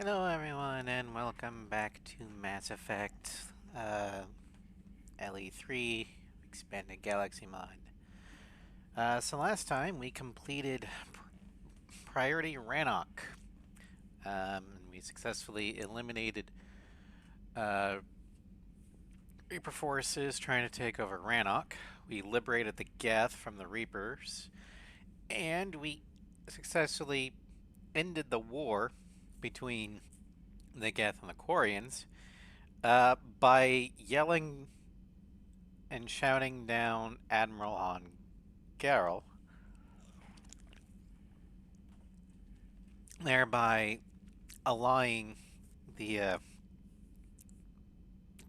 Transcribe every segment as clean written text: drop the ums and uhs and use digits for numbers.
Hello everyone and welcome back to Mass Effect LE3 Expanded Galaxy Mod. So last time we completed Priority Rannoch. We successfully eliminated Reaper forces trying to take over Rannoch. We liberated the Geth from the Reapers. And we successfully ended the war between the Geth and the Quarians by yelling and shouting down Admiral Han Garel, thereby allying the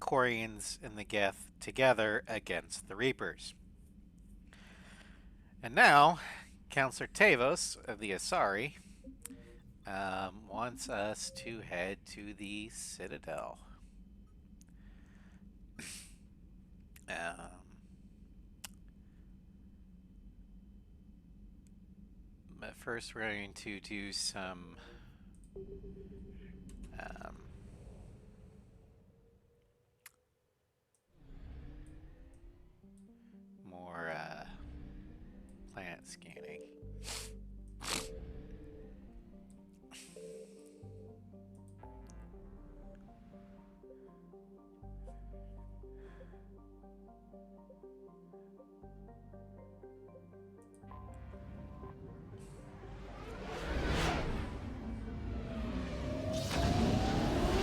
Quarians and the Geth together against the Reapers. And now, Counselor Tavos of the Asari wants us to head to the Citadel. But first we're going to do some more planet scanning.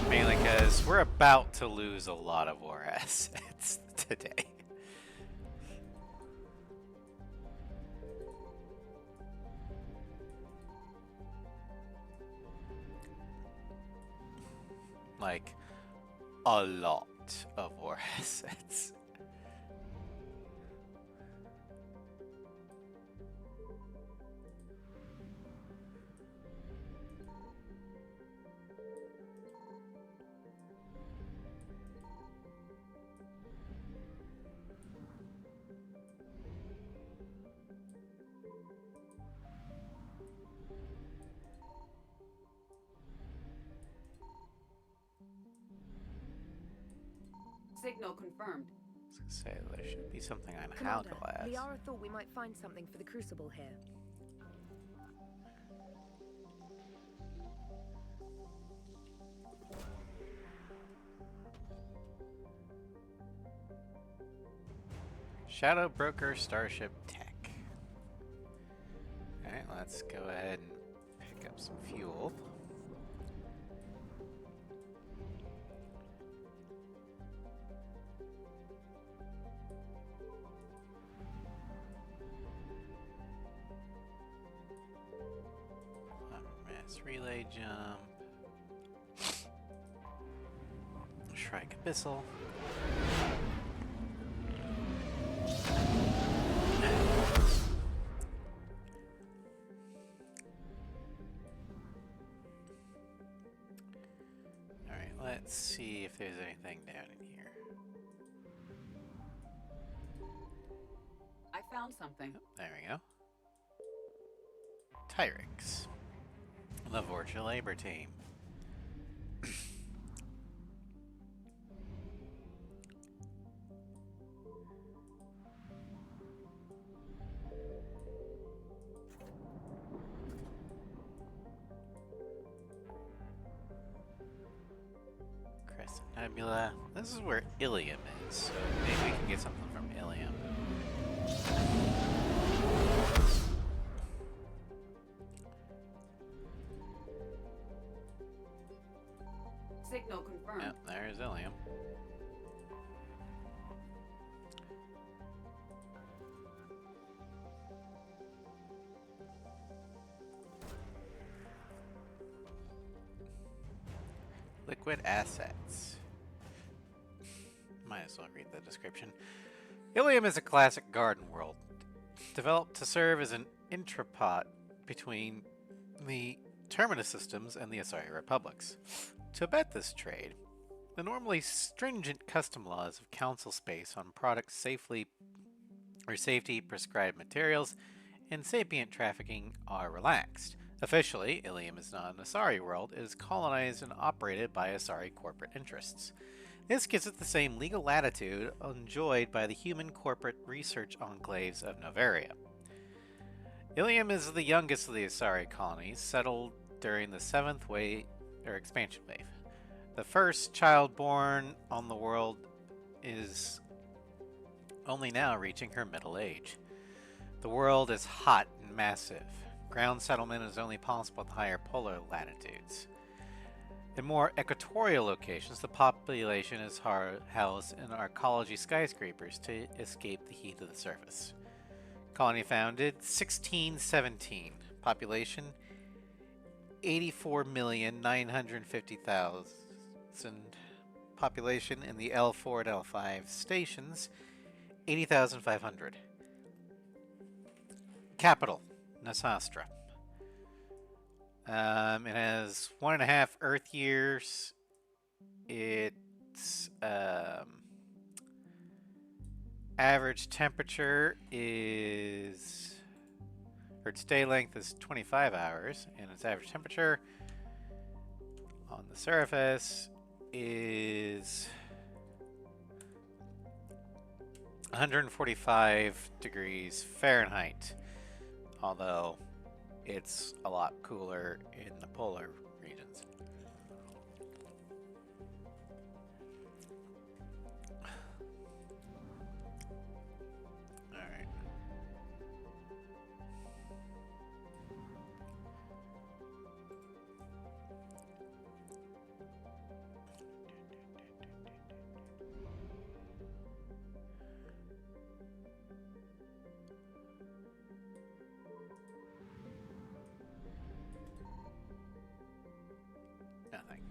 Mainly because we're about to lose a lot of war assets today. Like, a lot of war assets. Signal confirmed. I was gonna say, there should be something on Commander, Halglass. Liara thought we might find something for the Crucible here. Shadow Broker Starship Tech. Alright, let's go ahead and pick up some fuel. Mass relay jump. Shrike Abyssal. Alright, let's see if there's anything down in here. I found something. Oh, there we go. Tyrix. The Vorcha Labor Team. Crescent Nebula. This is where Ilium is, so maybe we can get something from Ilium. Signal confirmed. Yep, there's Ilium. Liquid assets. Might as well read the description. Ilium is a classic garden world, developed to serve as an intrapot between the Terminus systems and the Asari Republics. To abet this trade, the normally stringent custom laws of council space on product safety prescribed materials and sapient trafficking are relaxed. Officially, Ilium is not an Asari world. It is colonized and operated by Asari corporate interests. This gives it the same legal latitude enjoyed by the human corporate research enclaves of Novaria. Ilium is the youngest of the Asari colonies, settled during the seventh expansion wave. The first child born on the world is only now reaching her middle age. The world is hot and massive. Ground settlement is only possible at higher polar latitudes. In more equatorial locations, the population is housed in arcology skyscrapers to escape the heat of the surface. Colony founded 1617. Population 84,950,000. Population in the L4 and L5 stations 80,500. Capital Nasastra. It has 1.5 Earth years. Its average temperature is, or its day length is 25 hours, and its average temperature on the surface is 145 degrees Fahrenheit, although it's a lot cooler in the polar regions. Alright. Nothing.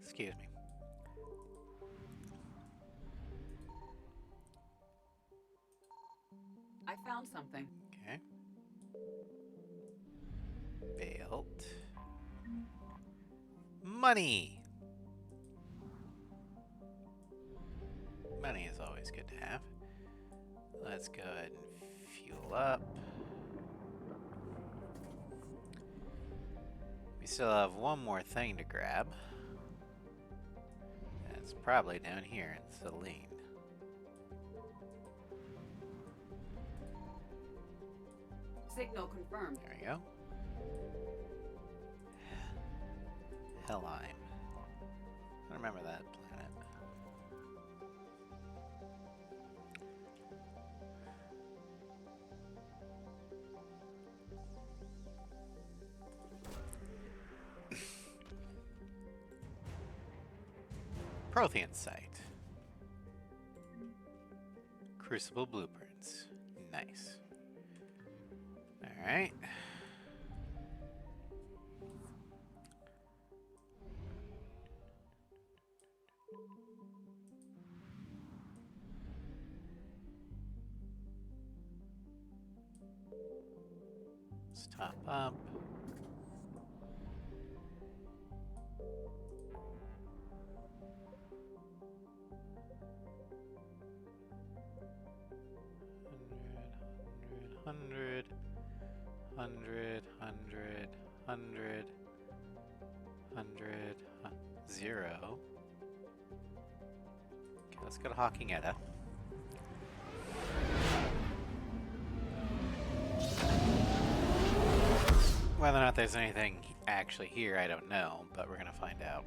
Excuse me. I found something. Okay. Belt. Money. Money is always good to have. Let's go ahead and fuel up. We still have one more thing to grab. It's probably down here in Celine. Signal confirmed. There we go. Helheim. I remember that planet. Prothean site. Crucible blueprints. Nice. Alright. Let's top up. Hundred, 0. Okay, let's go to Hawking Edda. Whether or not there's anything actually here, I don't know, but we're gonna find out.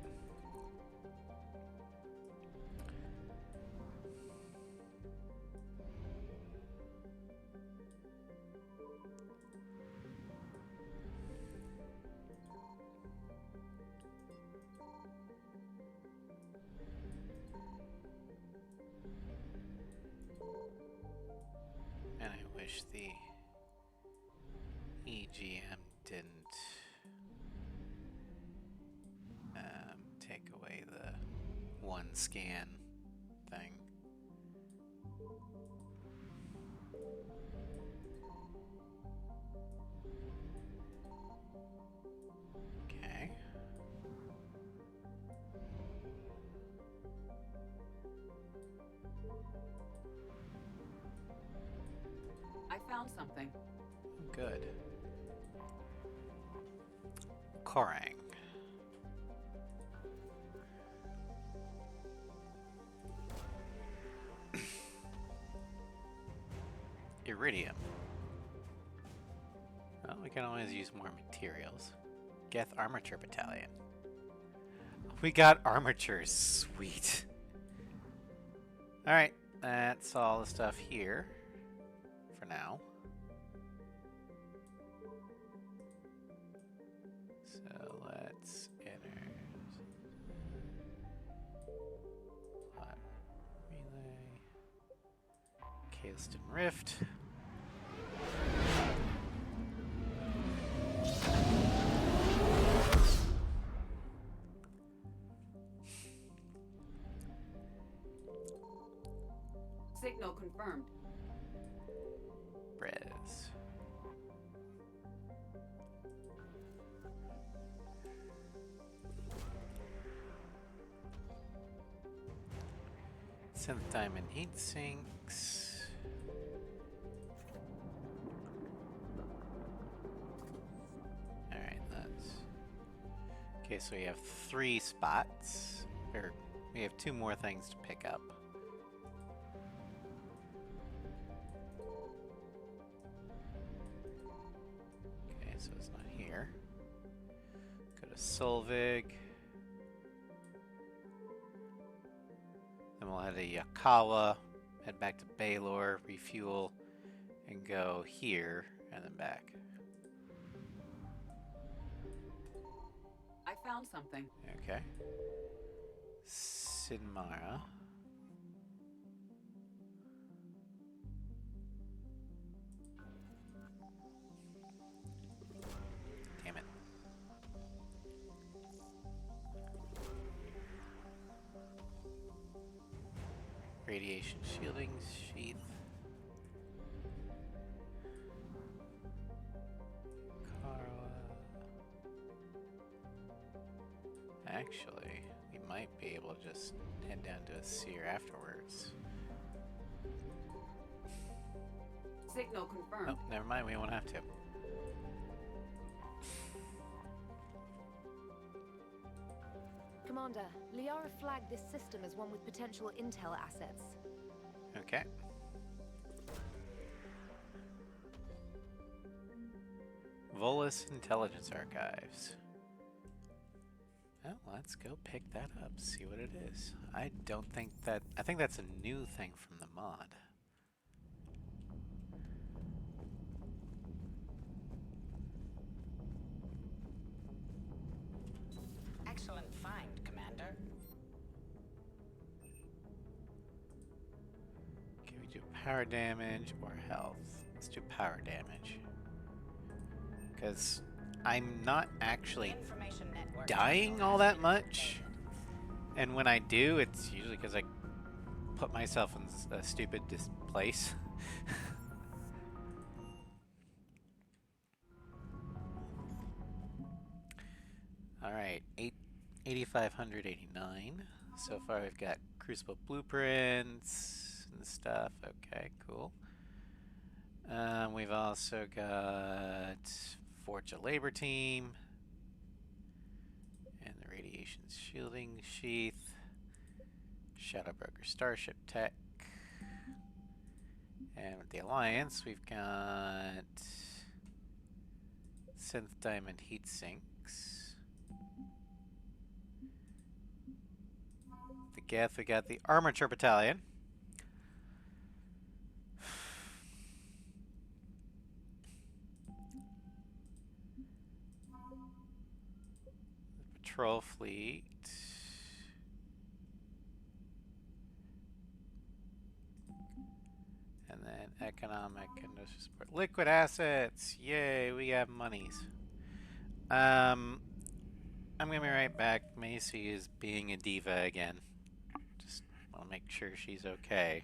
And I wish the EGM didn't take away the one scan thing. Okay. found something. Good. Korang. Iridium. Well, we can always use more materials. Geth Armature Battalion. We got armatures. Sweet. Alright, that's all the stuff here for now. So let's enter relay. Kaelston Rift. Signal confirmed. Brez. Synth Diamond heat sinks. Alright, that's... Okay, so we have 3 spots. Or, we have 2 more things to pick up. Okay, so it's not here. Go to Solvig. Then we'll head to Yakawa, head back to Baylor, refuel, and go here, and then back. I found something. Okay. Sinmara. Damn it. Radiation shielding sheath. Actually, we might be able to just head down to a seer afterwards. Signal confirmed. Oh, never mind, we won't have to. Commander, Liara flagged this system as one with potential intel assets. Okay. Volus Intelligence Archives. Well, let's go pick that up, see what it is. I think that's a new thing from the mod. Excellent find, Commander. Can we do power damage or health? Let's do power damage. Because I'm not actually dying all that much. And when I do, it's usually because I put myself in a stupid place. Alright, 8,589. So far we've got Crucible blueprints and stuff. Okay, cool. We've also got Forge a Labor Team. And the Radiation Shielding Sheath. Shadowbroker Starship Tech. And with the Alliance, we've got Synth Diamond Heat Sinks. The Geth, we got the Armature Battalion. The Patrol Fleet. And then Economic Industrial Support. Liquid Assets! Yay, we have monies. I'm gonna be right back. Macy is being a diva again. Just want to make sure she's okay.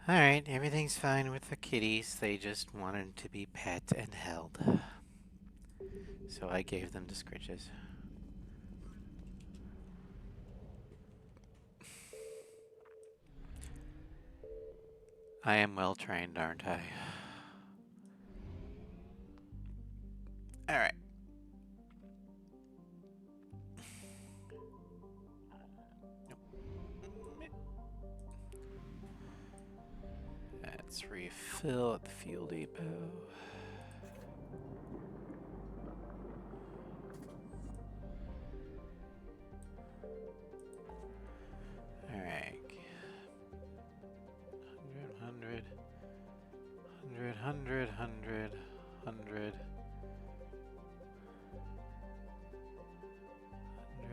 Alright, everything's fine with the kitties. They just wanted to be pet and held. So I gave them to Scritches. I am well trained, aren't I? Alright. Let's refill at the fuel depot. Alright. 100, 100, 100, 100, 100.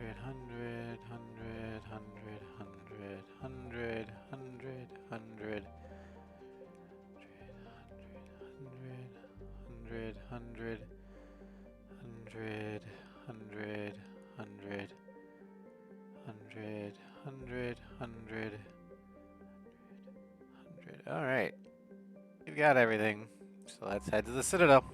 100, 100, 100, 100, 100, 100, 100, 100, 100, 100, 100, 100, 100, 100. All right, we've got everything. So let's head to the Citadel.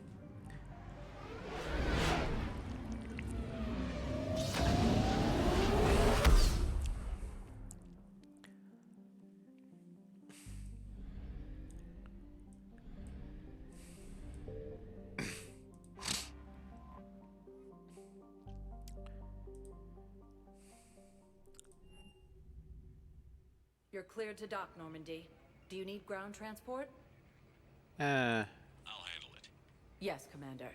You're cleared to dock, Normandy. Do you need ground transport? I'll handle it. Yes, Commander.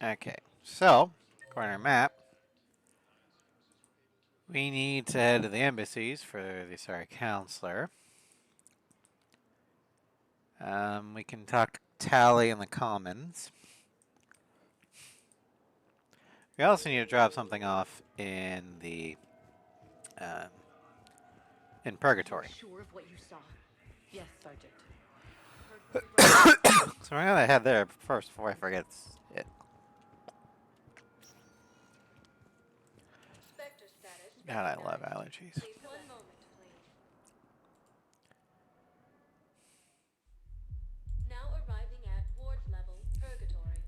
Okay, so according to our map, we need to head to the embassies for the Sorry Counselor. We can talk to Tally in the Commons. We also need to drop something off in the in Purgatory. Sure of what you saw? Yes, Sergeant. So we're gonna head there first before I forget it. Spectre status. God, I love allergies. Please 1 moment, please. Now arriving at ward level purgatory.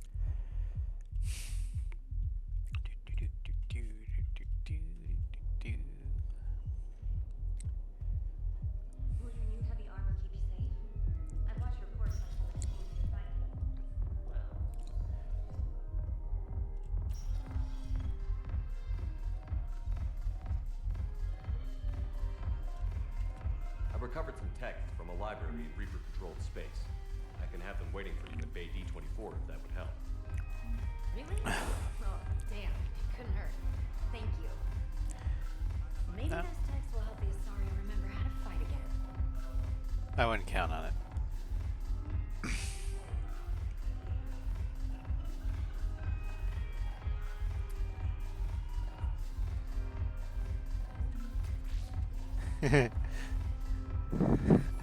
Will your new heavy armor keep you safe? I've watched reports on some of the teams you're fighting. I recovered some tech from a library in Reaper-controlled space. I can have them waiting for you at Bay D-24 if that would help. Really? Oh, damn. Couldn't hurt. Thank you. Maybe those texts will help the Asari remember how to fight again. I wouldn't count on it.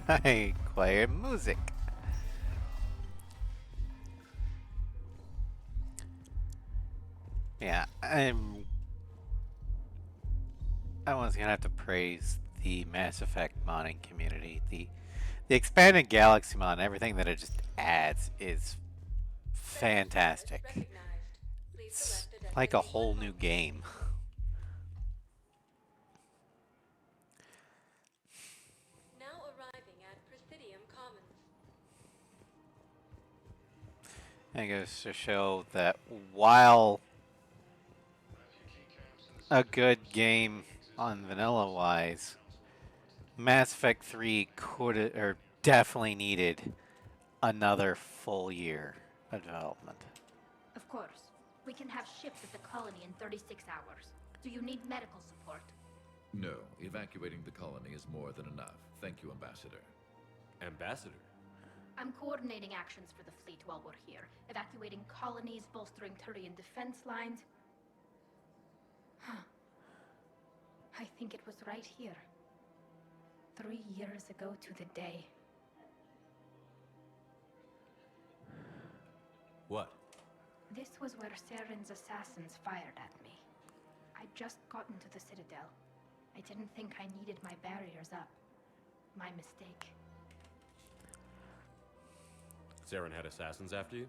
I acquire music. Yeah, I was gonna have to praise the Mass Effect modding community. The expanded galaxy mod and everything that it just adds is fantastic. Recognized. Please It's select a like a destiny whole 1 new moment. game. Now arriving at Presidium Commons. And it goes to show that while a good game on vanilla wise, Mass Effect 3 could or definitely needed another full year of development. Of course. We can have ships at the colony in 36 hours. Do you need medical support? No, evacuating the colony is more than enough. Thank you, Ambassador. Ambassador? I'm coordinating actions for the fleet while we're here. Evacuating colonies, bolstering Turian defense lines. Huh. I think it was right here. 3 years ago to the day. What? This was where Saren's assassins fired at me. I'd just gotten to the Citadel. I didn't think I needed my barriers up. My mistake. Saren had assassins after you?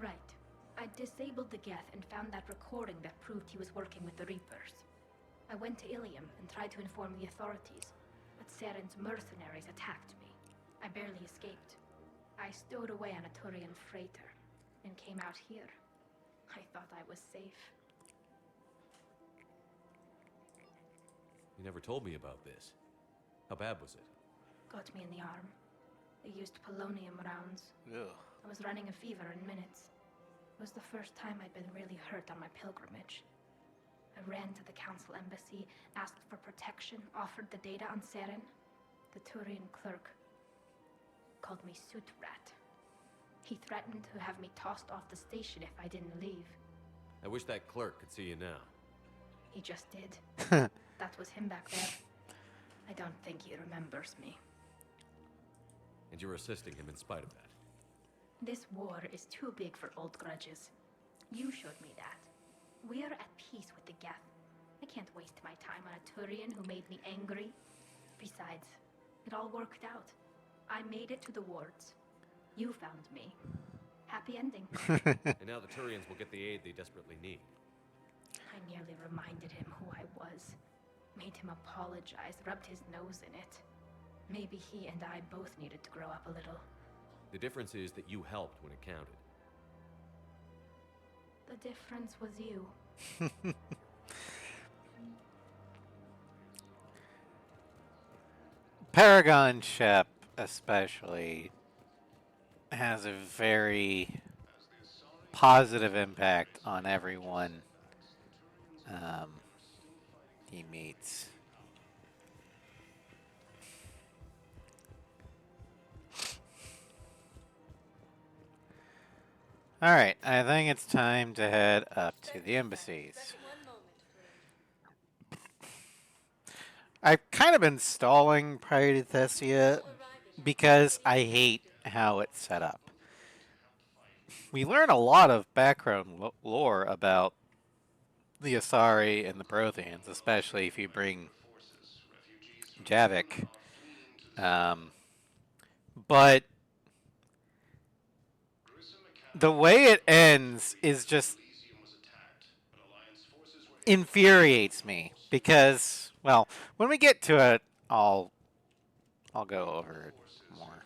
Right. I disabled the Geth and found that recording that proved he was working with the Reapers. I went to Ilium and tried to inform the authorities, but Saren's mercenaries attacked me. I barely escaped. I stowed away on a Turian freighter and came out here. I thought I was safe. You never told me about this. How bad was it? Got me in the arm. They used polonium rounds. Ugh. I was running a fever in minutes. It was the first time I'd been really hurt on my pilgrimage. I ran to the council embassy, asked for protection, offered the data on Saren. The Turian clerk called me Soot Rat. He threatened to have me tossed off the station if I didn't leave. I wish that clerk could see you now. He just did. That was him back there. I don't think he remembers me. And you're assisting him in spite of that. This war is too big for old grudges. You showed me that. We're at peace with the Geth. I can't waste my time on a Turian who made me angry. Besides, it all worked out. I made it to the wards. You found me. Happy ending. And now the Turians will get the aid they desperately need. I nearly reminded him who I was. Made him apologize, rubbed his nose in it. Maybe he and I both needed to grow up a little. The difference is that you helped when it counted. The difference was you. Paragon Shep, especially, has a very positive impact on everyone he meets. Alright, I think it's time to head up to the embassies. One moment, please. I've kind of been stalling prior to Thessia because I hate how it's set up. We learn a lot of background lore about the Asari and the Protheans, especially if you bring Javik. But the way it ends is just infuriates me because, well, when we get to it, I'll go over it more.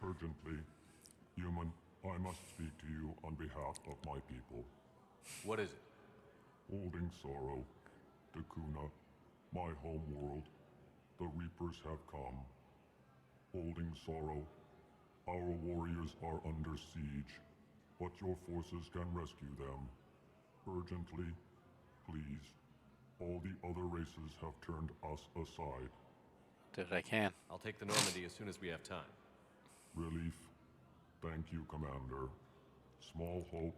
Urgently, human, I must speak to you on behalf of my people. What is it? Holding sorrow, Dakuna, my home world, the Reapers have come. Holding sorrow, our warriors are under siege, but your forces can rescue them. Urgently, please. All the other races have turned us aside. Did I can. I'll take the Normandy as soon as we have time. Relief. Thank you, Commander. Small hope.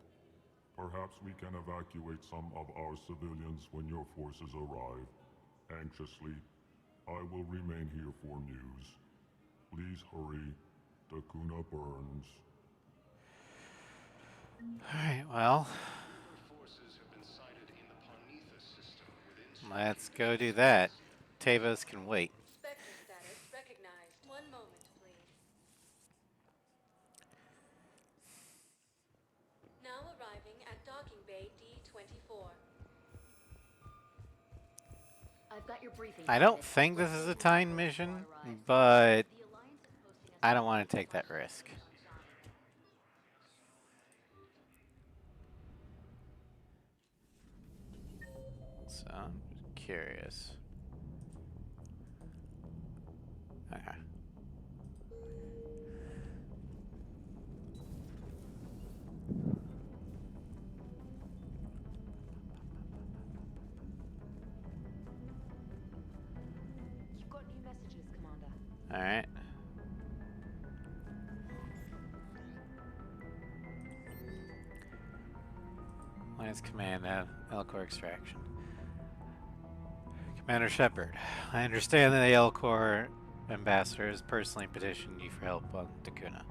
Perhaps we can evacuate some of our civilians when your forces arrive. Anxiously, I will remain here for news. Please hurry. Dakuna burns. Alright, well, let's go do that. Tavos can wait. Spectre status recognized. One moment, please. Now arriving at docking bay D24. I've got your briefing. I don't think this is a timed mission, but I don't want to take that risk. So I'm curious. Okay. You've got new messages, Commander. All right. Lance Command, L-Core extraction. Commander Shepard, I understand that the L-Core ambassador has personally petitioned you for help on Dakuna.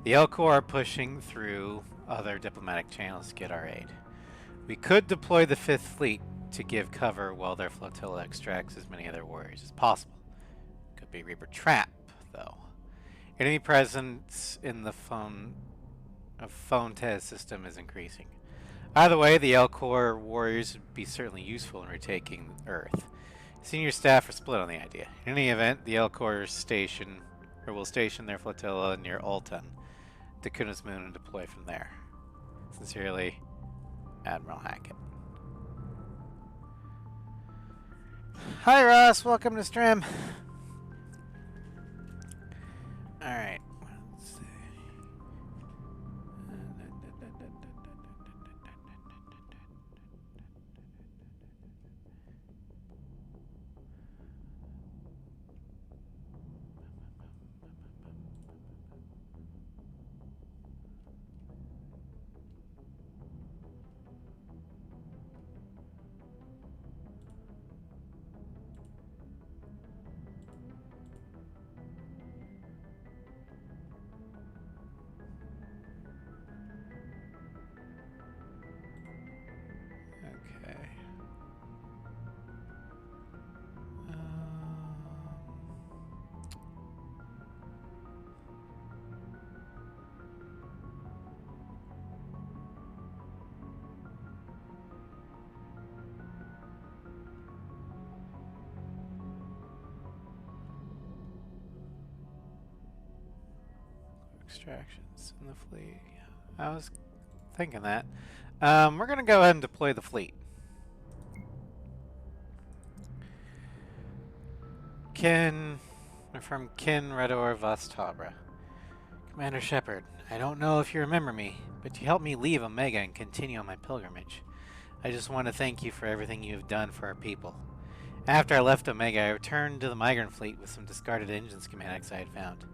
The L Corps are pushing through other diplomatic channels to get our aid. We could deploy the 5th Fleet to give cover while their flotilla extracts as many of their warriors as possible. Could be Reaper trap, though. Enemy presence in the phone test system is increasing. Either way, the L Corps warriors would be certainly useful in retaking Earth. Senior staff are split on the idea. In any event, the L Corps will station their flotilla near Alton, Dakuna's moon, and deploy from there. Sincerely, Admiral Hackett. Hi Ross, welcome to stream. Alright, let's see. Okay. Extractions in the fleet. I was thinking that. We're going to go ahead and deploy the fleet. From Kin Redor Vastabra. Commander Shepard, I don't know if you remember me, but you helped me leave Omega and continue on my pilgrimage. I just want to thank you for everything you have done for our people. After I left Omega, I returned to the migrant fleet with some discarded engine schematics I had found,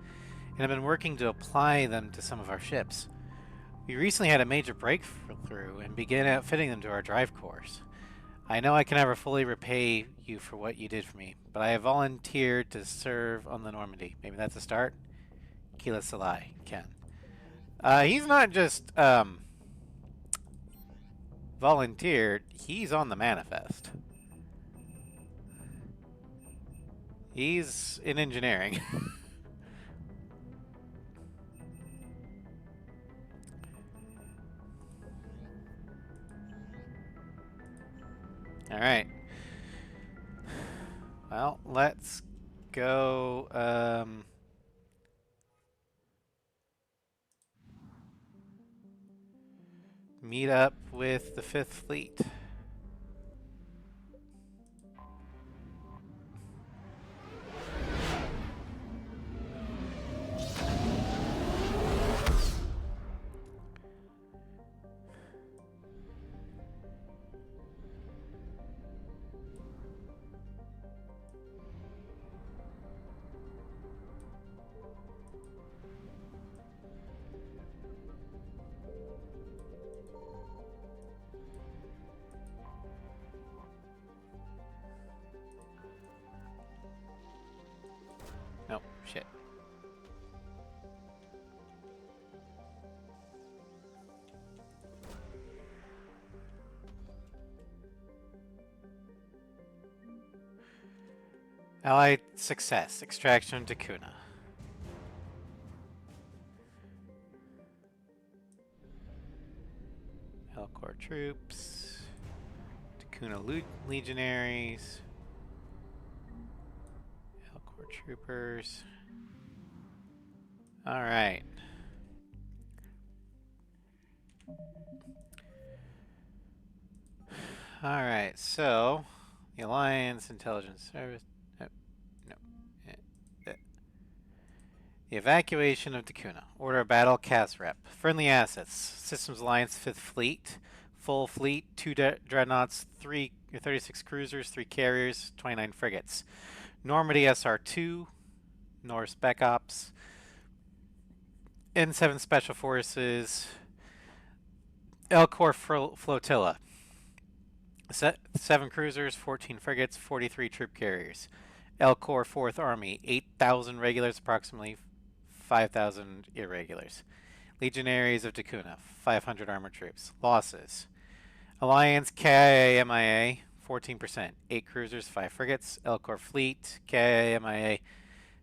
and I've been working to apply them to some of our ships. We recently had a major breakthrough and began outfitting them to our drive cores. I know I can never fully repay you for what you did for me, but I have volunteered to serve on the Normandy. Maybe that's a start? Keela Salai, Ken. He's not just volunteered, he's on the manifest. He's in engineering. Alright. Well, let's go, meet up with the 5th Fleet. Nope, shit. Allied success. Extraction to Kuna. L-Corps troops. Takuna legionaries. L-Corps troopers. Alright. Alright, so the Alliance Intelligence Service. The evacuation of Takuna. Order of battle, cast rep. Friendly assets. Systems Alliance 5th Fleet. Full fleet, 2 dreadnoughts, 36 cruisers, 3 carriers, 29 frigates. Normandy SR2. Norse Spec Ops. N7 Special Forces. L-Corps Flotilla. 7 cruisers, 14 frigates, 43 troop carriers. L-Corps 4th Army, 8,000 regulars, approximately 5,000 irregulars. Legionaries of Takuna, 500 armored troops. Losses. Alliance KIA MIA, 14%. 8 cruisers, 5 frigates. L-Corps fleet, KIA MIA,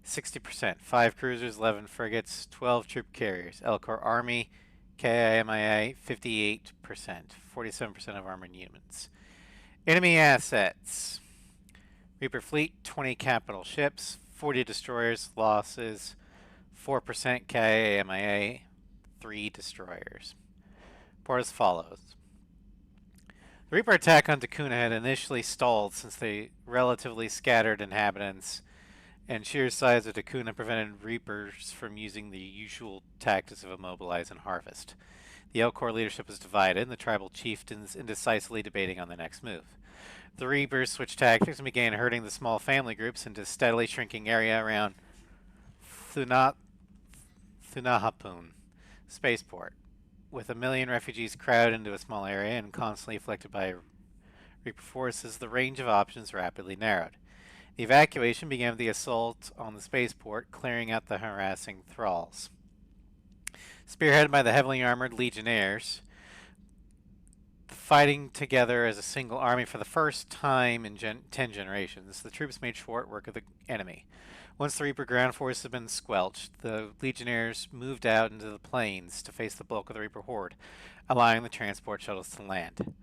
60%. 5 cruisers, 11 frigates, 12 troop carriers. L-Corps Army, KIA MIA, 58%. 47% of armored units. Enemy assets. Reaper fleet, 20 capital ships, 40 destroyers. Losses, 4% KIA MIA, 3 destroyers. Report as follows. The Reaper attack on Takuna had initially stalled since the relatively scattered inhabitants and sheer size of Takuna prevented Reapers from using the usual tactics of immobilize and harvest. The L-Corps leadership was divided, and the tribal chieftains indecisively debating on the next move. The Reapers switched tactics and began herding the small family groups into a steadily shrinking area around Thunahapun spaceport. With 1 million refugees crowded into a small area and constantly afflicted by Reaper forces, the range of options rapidly narrowed. The evacuation began with the assault on the spaceport, clearing out the harassing thralls. Spearheaded by the heavily armored legionnaires, fighting together as a single army for the first time in 10 generations, the troops made short work of the enemy. Once the Reaper ground force had been squelched, the Legionnaires moved out into the plains to face the bulk of the Reaper horde, allowing the transport shuttles to land.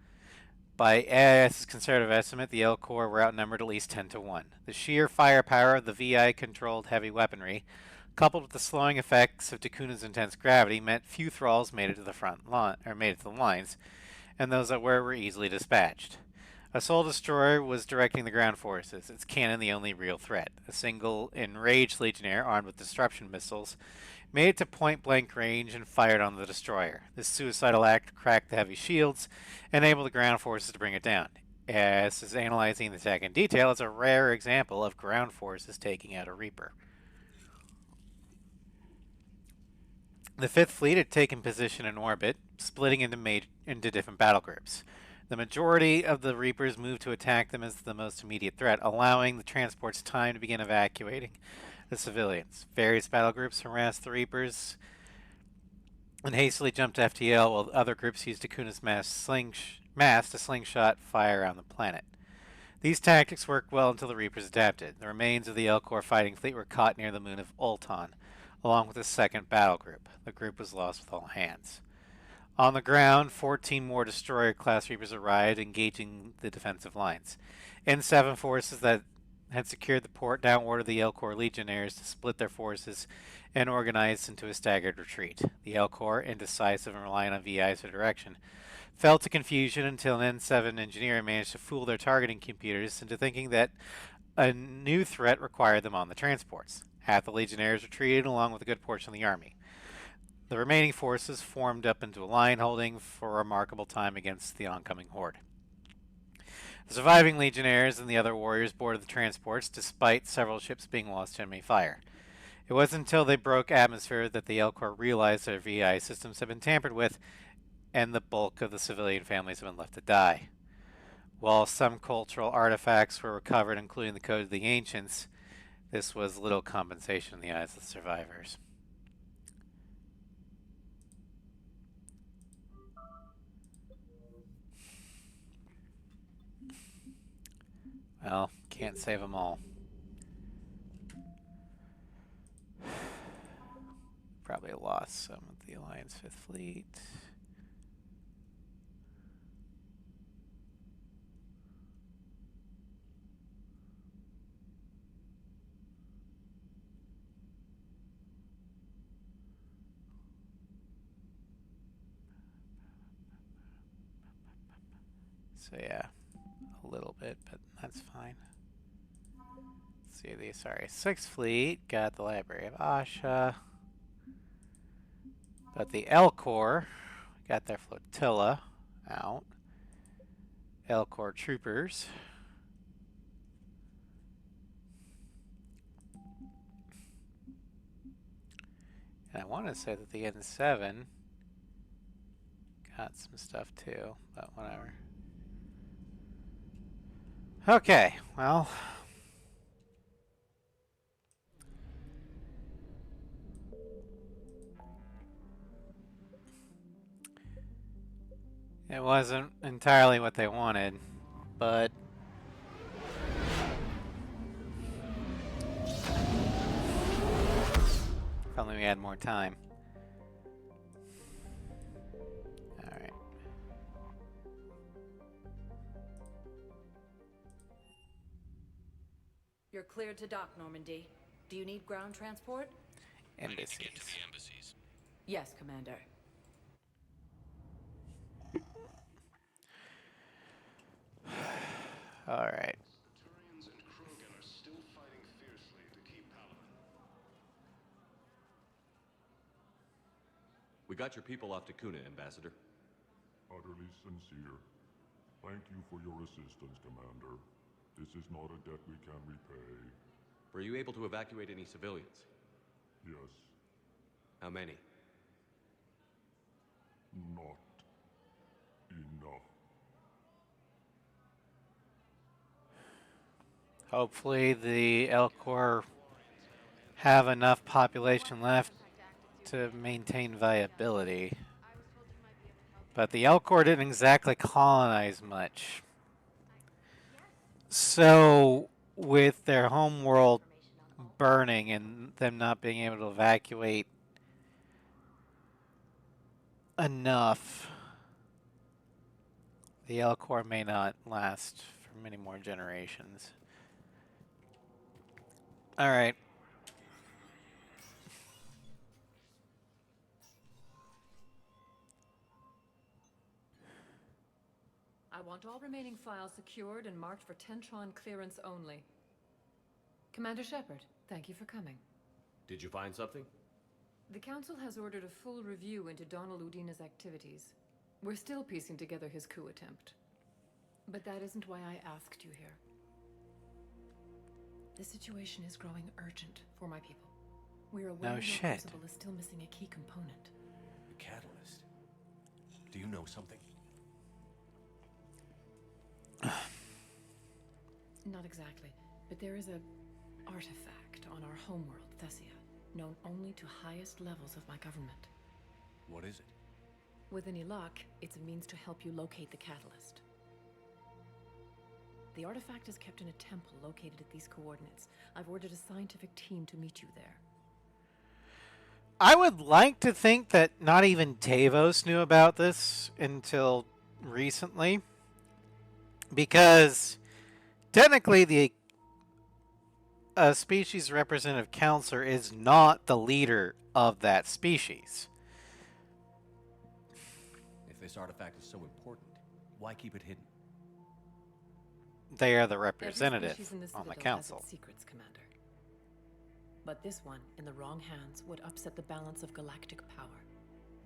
By AIS's conservative estimate, the L-Corps were outnumbered at least 10 to 1. The sheer firepower of the VI-controlled heavy weaponry, coupled with the slowing effects of Takuna's intense gravity, meant few thralls made it to the front line, or made it to the lines, and those that were easily dispatched. A Soul Destroyer was directing the ground forces, its cannon the only real threat. A single enraged Legionnaire, armed with disruption missiles, made it to point-blank range and fired on the destroyer. This suicidal act cracked the heavy shields and enabled the ground forces to bring it down. AIS is analyzing the attack in detail as a rare example of ground forces taking out a Reaper. The 5th Fleet had taken position in orbit, splitting into different battle groups. The majority of the Reapers moved to attack them as the most immediate threat, allowing the transports time to begin evacuating the civilians. Various battle groups harassed the Reapers and hastily jumped to FTL, while other groups used Takuna's mass to slingshot fire around the planet. These tactics worked well until the Reapers adapted. The remains of the L-Corps fighting fleet were caught near the moon of Ulton, along with a second battle group. The group was lost with all hands. On the ground, 14 more destroyer-class Reapers arrived, engaging the defensive lines. N7 forces that had secured the port now ordered the L-Corps Legionnaires to split their forces and organize into a staggered retreat. The L-Corps, indecisive and relying on VIs for direction, fell to confusion until an N7 engineer managed to fool their targeting computers into thinking that a new threat required them on the transports. Half the Legionnaires retreated along with a good portion of the army. The remaining forces formed up into a line, holding for a remarkable time against the oncoming horde. The surviving Legionnaires and the other warriors boarded the transports, despite several ships being lost to enemy fire. It wasn't until they broke atmosphere that the L-Corps realized their VI systems had been tampered with, and the bulk of the civilian families had been left to die. While some cultural artifacts were recovered, including the Code of the Ancients, this was little compensation in the eyes of the survivors. Well, can't save them all. Probably lost some of the Alliance 5th Fleet. So yeah, a little bit, but that's fine. Let's see the 6th Fleet got the Library of Asha, but the L-Corps got their flotilla out. L-Corps troopers. And I want to say that the N7 got some stuff too, but whatever. Okay, well. It wasn't entirely what they wanted, but if only we had more time. Alright. You're cleared to dock, Normandy. Do you need ground transport? I need to get to Embassies. the embassies. Yes, Commander. Alright. Turians and Krogan are still fighting fiercely to keep Paladin. We got your people off Takuna, Ambassador. Utterly sincere. Thank you for your assistance, Commander. This is not a debt we can repay. Were you able to evacuate any civilians? Yes, How many? not enough. Hopefully the Elcor have enough population left to maintain viability. But the Elcor didn't exactly colonize much. So, with their homeworld burning and them not being able to evacuate enough, the Elcor may not last for many more generations. Alright. I want all remaining files secured and marked for Tentron clearance only. Commander Shepard, thank you for coming. Did you find something? The Council has ordered a full review into Donald Udina's activities. We're still piecing together his coup attempt. But that isn't why I asked you here. The situation is growing urgent for my people. We're aware No the shit. Crucible is still missing a key component. The catalyst. Do you know something? Not exactly, but there is a artifact on our homeworld, Thessia, known only to highest levels of my government. What is it? With any luck, it's a means to help you locate the catalyst. The artifact is kept in a temple located at these coordinates. I've ordered a scientific team to meet you there. I would like to think that not even Tavos knew about this until recently. Because technically the species representative counselor is not the leader of that species. If this artifact is so important, why keep it hidden? They are the Every representative species in the on the Citadel has council. its secrets, Commander. But this one, in the wrong hands, would upset the balance of galactic power.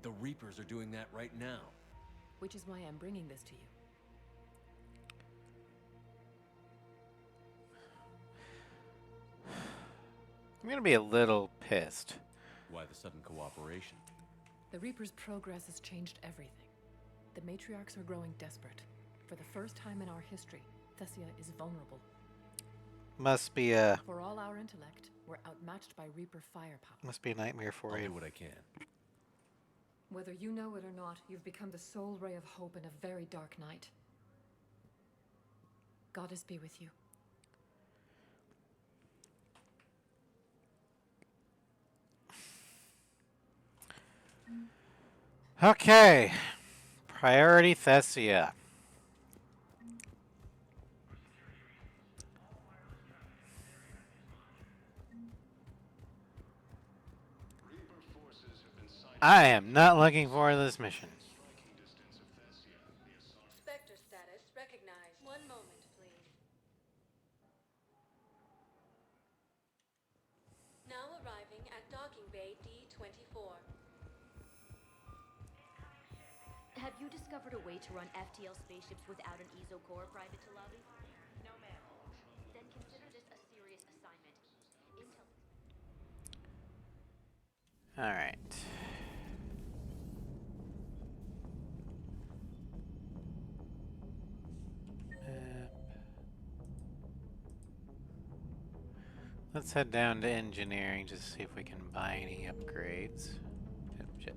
The Reapers are doing that right now. Which is why I'm bringing this to you. I'm going to be a little pissed. Why the sudden cooperation? The Reaper's progress has changed everything. The matriarchs are growing desperate. For the first time in our history, Thessia is vulnerable. Must be a For all our intellect, we're outmatched by Reaper firepower. must be a nightmare for I'll you. do what I can. Whether you know it or not, you've become the sole ray of hope in a very dark night. Goddess be with you. Okay. Priority Thessia. I am not looking forward to this mission. Spectre status recognized. One moment, please. Now arriving at docking bay D24. Have you discovered a way to run FTL spaceships without an ESO core private to lobby? No, ma'am. Then consider this a serious assignment. Intel. All right. Let's head down to engineering just to see if we can buy any upgrades. Yep, shit.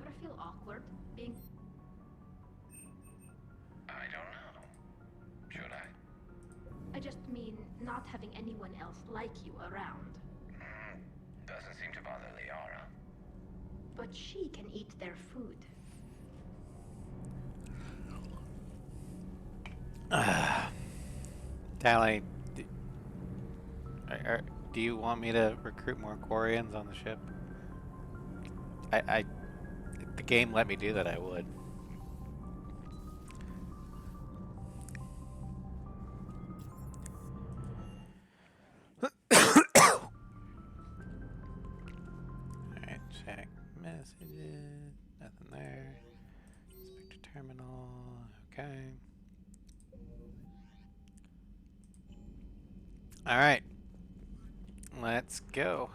ever feel awkward being... I don't know. Should I? I just mean not having anyone else like you around. Doesn't seem to bother Liara. But she can eat their food. Tally, do you want me to recruit more Quarians on the ship? If the game let me do that, I would. Alright, check messages. Nothing there. Inspector terminal. Okay. Alright. Let's go.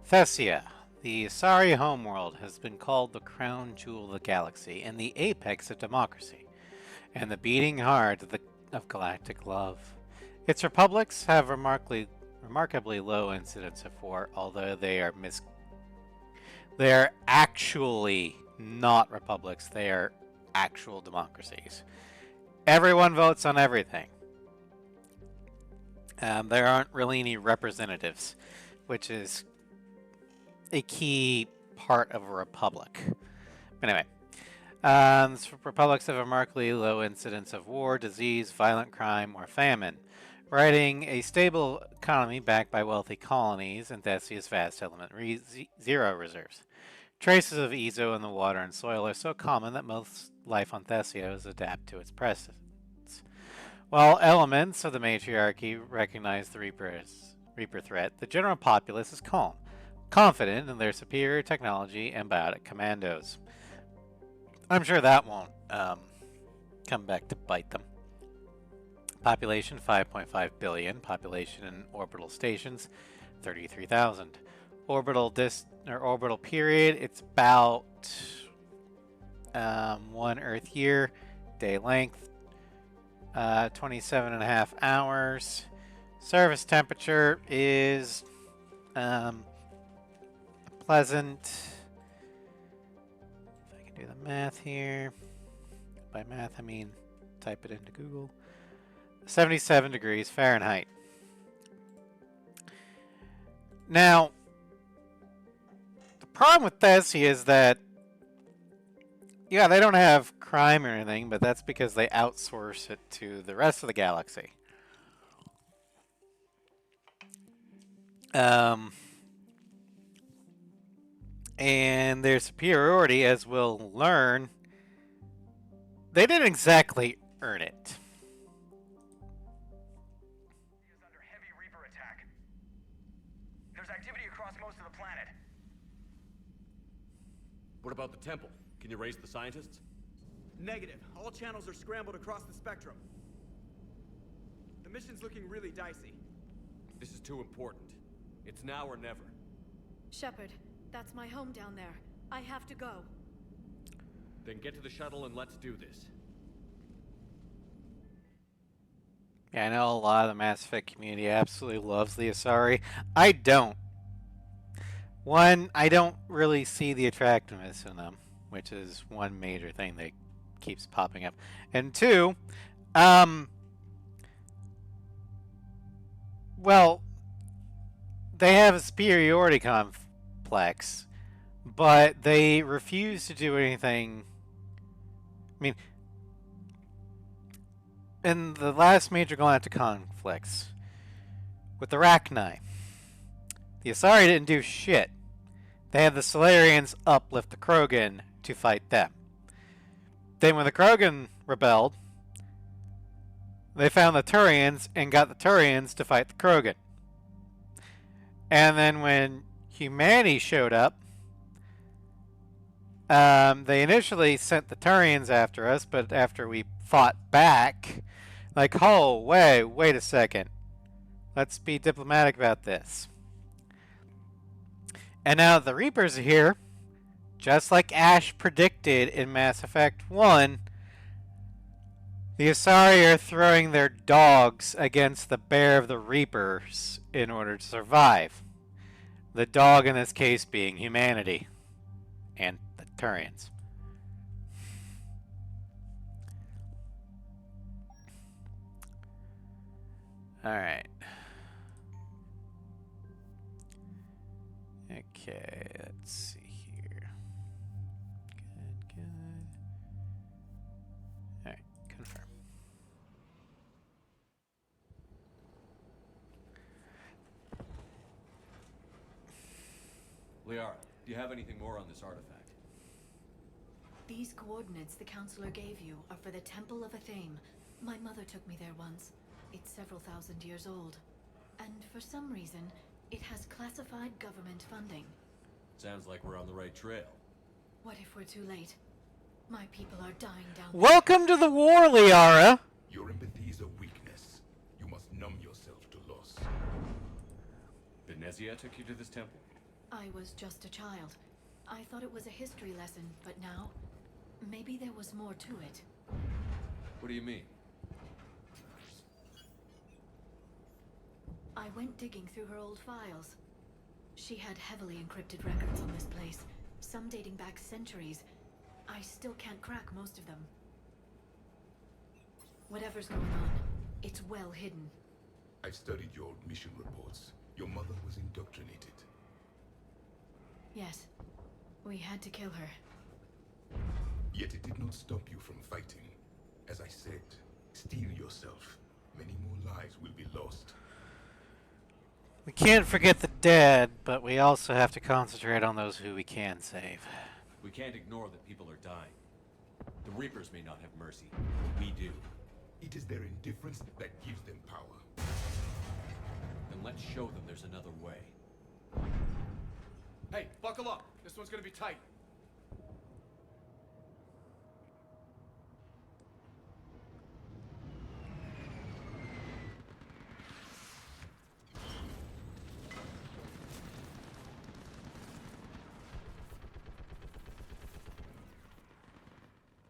Thessia, the Asari homeworld, has been called the crown jewel of the galaxy and the apex of democracy, and the beating heart of galactic love. Its republics have remarkably low incidence of war, although they are actually not republics. They are actual democracies. Everyone votes on everything. There aren't really any representatives, which is a key part of a republic. Anyway, republics have a remarkably low incidence of war, disease, violent crime, or famine, riding a stable economy backed by wealthy colonies and Thessia's vast element zero reserves. Traces of Ezo in the water and soil are so common that most life on Thessia is adapt to its presence. While elements of the matriarchy recognize the Reaper threat, the general populace is calm, confident in their superior technology and biotic commandos. I'm sure that won't come back to bite them. Population 5.5 billion. Population in orbital stations 33,000. Orbital period, it's about 1 Earth year. Day length 27.5 hours. Surface temperature is pleasant. If I can do the math here. By math, I mean type it into Google. 77 degrees Fahrenheit. Now, the problem with Thessia is that, yeah, they don't have crime or anything, but that's because they outsource it to the rest of the galaxy. And their superiority, as we'll learn, they didn't exactly earn it. Is under heavy Reaper attack. There's activity across most of the planet. What about the temple? Can you raise the scientists? Negative. All channels are scrambled across the spectrum. The mission's looking really dicey. This is too important. It's now or never. Shepard, that's my home down there. I have to go. Then get to the shuttle and let's do this. Yeah, I know a lot of the Mass Effect community absolutely loves the Asari. I don't. One, I don't really see the attractiveness in them, which is one major thing that keeps popping up. And two, well, they have a superiority complex, but they refuse to do anything. I mean, in the last major galactic conflicts with the Rachni, the Asari didn't do shit. They had the Solarians uplift the Krogan to fight them. Then when the Krogan rebelled, they found the Turians and got the Turians to fight the Krogan. And then when humanity showed up, They initially sent the Turians after us, but after we fought back, like, oh, wait a second. Let's be diplomatic about this. And now the Reapers are here, just like Ash predicted in Mass Effect 1. The Asari are throwing their dogs against the bear of the Reapers in order to survive. The dog in this case being humanity and the Turians. Alright. Okay, let's see here. Good. Alright, confirm. Liara, do you have anything more on this artifact? These coordinates the counselor gave you are for the Temple of Athame. My mother took me there once. It's several thousand years old. And for some reason, it has classified government funding. Sounds like we're on the right trail. What if we're too late? My people are dying down there. Welcome to the war, Liara! Your empathy is a weakness. You must numb yourself to loss. Benezia took you to this temple? I was just a child. I thought it was a history lesson, but now, maybe there was more to it. What do you mean? I went digging through her old files. She had heavily encrypted records on this place, some dating back centuries. I still can't crack most of them. Whatever's going on, it's well hidden. I've studied your old mission reports. Your mother was indoctrinated. Yes, we had to kill her. Yet it did not stop you from fighting. As I said, steel yourself. Many more lives will be lost. We can't forget the dead, but we also have to concentrate on those who we can save. We can't ignore that people are dying. The Reapers may not have mercy, but we do. It is their indifference that gives them power. Then let's show them there's another way. Hey, buckle up. This one's gonna be tight.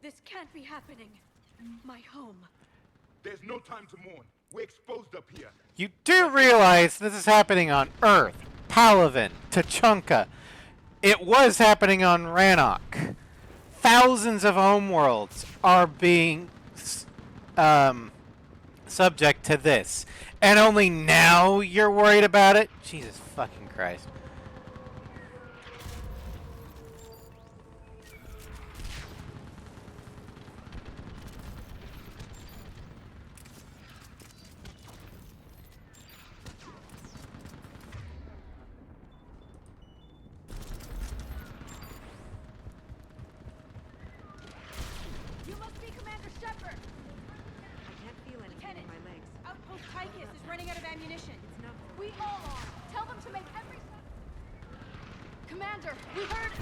This can't be happening. My home. There's no time to mourn. We're exposed up here. You do realize this is happening on Earth, Palaven, Tachanka. It was happening on Rannoch. Thousands of homeworlds are being subject to this. And only now you're worried about it? Jesus fucking Christ. You must be Commander Shepard! I can't feel anything in my legs. Outpost Tychus is running out of ammunition. It's not. We all are. Tell them to make every. Commander, we heard.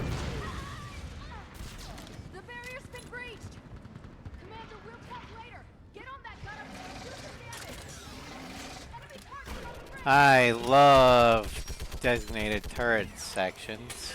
The barrier's been breached. Commander, we'll talk later. Get on that gunner. Do some damage. Enemy target on the bridge. I love designated turret sections.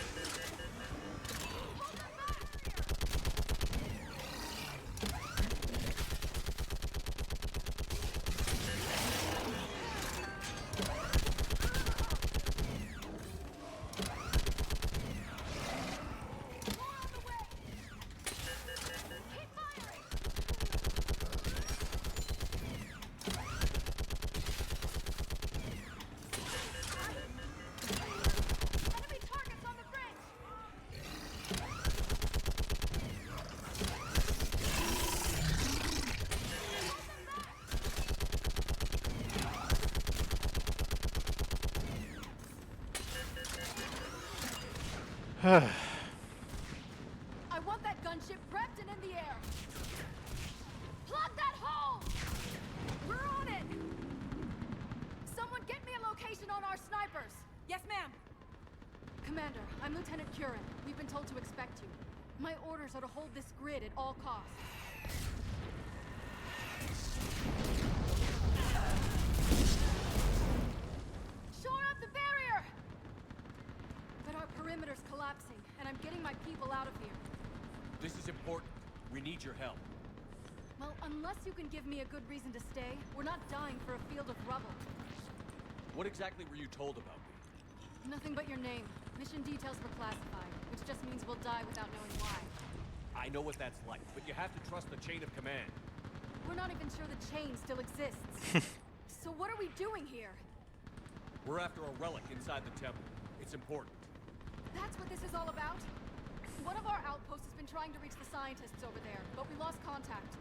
I want that gunship prepped and in the air. Plug that hole! We're on it! Someone get me a location on our snipers. Yes, ma'am. Commander, I'm Lieutenant Curran. We've been told to expect you. My orders are to hold this grid at all costs. Shore up the barrier! But our perimeter's collapsing, and I'm getting my people out of here. This is important. We need your help. Well, unless you can give me a good reason to stay, we're not dying for a field of rubble. What exactly were you told about me? Nothing but your name. Mission details were classified, which just means we'll die without knowing why. I know what that's like, but you have to trust the chain of command. We're not even sure the chain still exists. So what are we doing here? We're after a relic inside the temple. It's important. That's what this is all about? One of our outposts has been trying to reach the scientists over there, but we lost contact.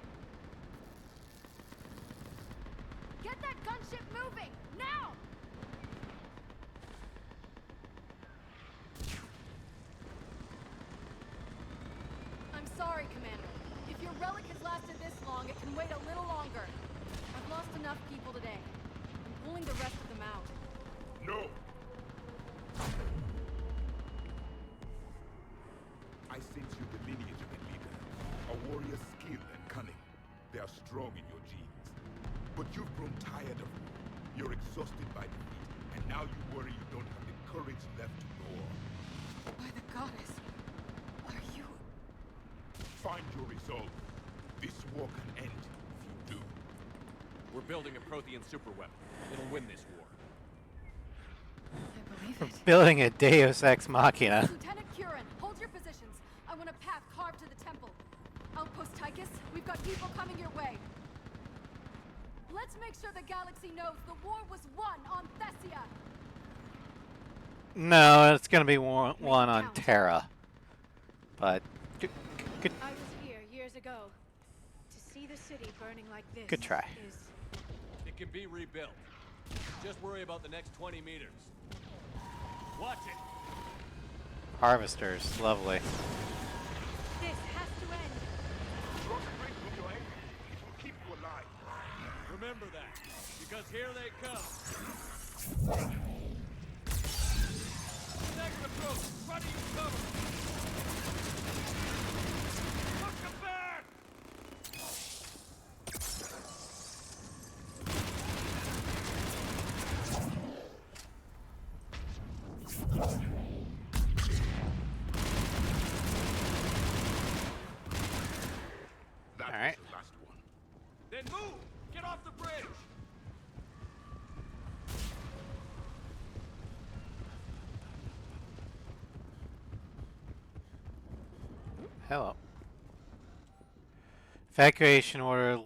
Get that gunship moving! Now! I'm sorry, Commander. If your relic has lasted this long, it can wait a little longer. I've lost enough people today. I'm pulling the rest of them out. No! I sense you the lineage of a leader. A warrior's skill and cunning. They are strong in your genes. But you've grown tired of war. You're exhausted by defeat. And now you worry you don't have the courage left to go on. By the goddess. Are you... Find your resolve. This war can end if you do. We're building a Prothean superweapon. It'll win this war. I believe We're it. building a Deus Ex Machina. Lieutenant Curran, hold your positions. I want a path carved to the temple. Outpost Tychus, we've got people coming your way. Let's make sure the galaxy knows the war was won on Thessia. No, it's gonna be one on Terra. But good, I was here years ago. To see the city burning like this. good try. It can be rebuilt. Just worry about the next 20 meters. Watch it! Harvesters, lovely. This has to end. Drop the brake from your engine. It will keep you alive. Remember that, because here they come. Second approach, front of you cover. Look them back! That All right. was the last one. Then move! Get off the bridge! Hello. Evacuation order,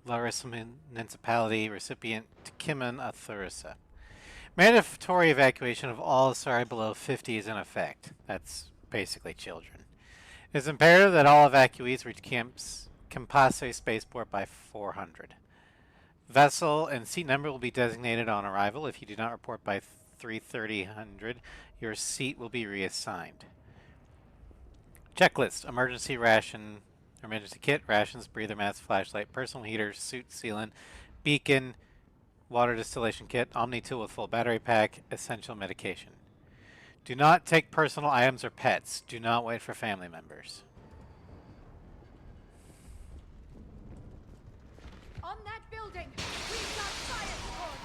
Larissa Municipality, recipient Kimin Athurisa. Mandatory evacuation of all Asari below 50 is in effect. That's basically children. It is imperative that all evacuees reach Campase spaceport by 400. Vessel and seat number will be designated on arrival. If you do not report by 3:30, your seat will be reassigned. Checklist: emergency ration, emergency kit, rations, breather mats, flashlight, personal heater, suit sealant, beacon, water distillation kit, Omni tool with full battery pack, essential medication. Do not take personal items or pets. Do not wait for family members. On that building, we've got fire support.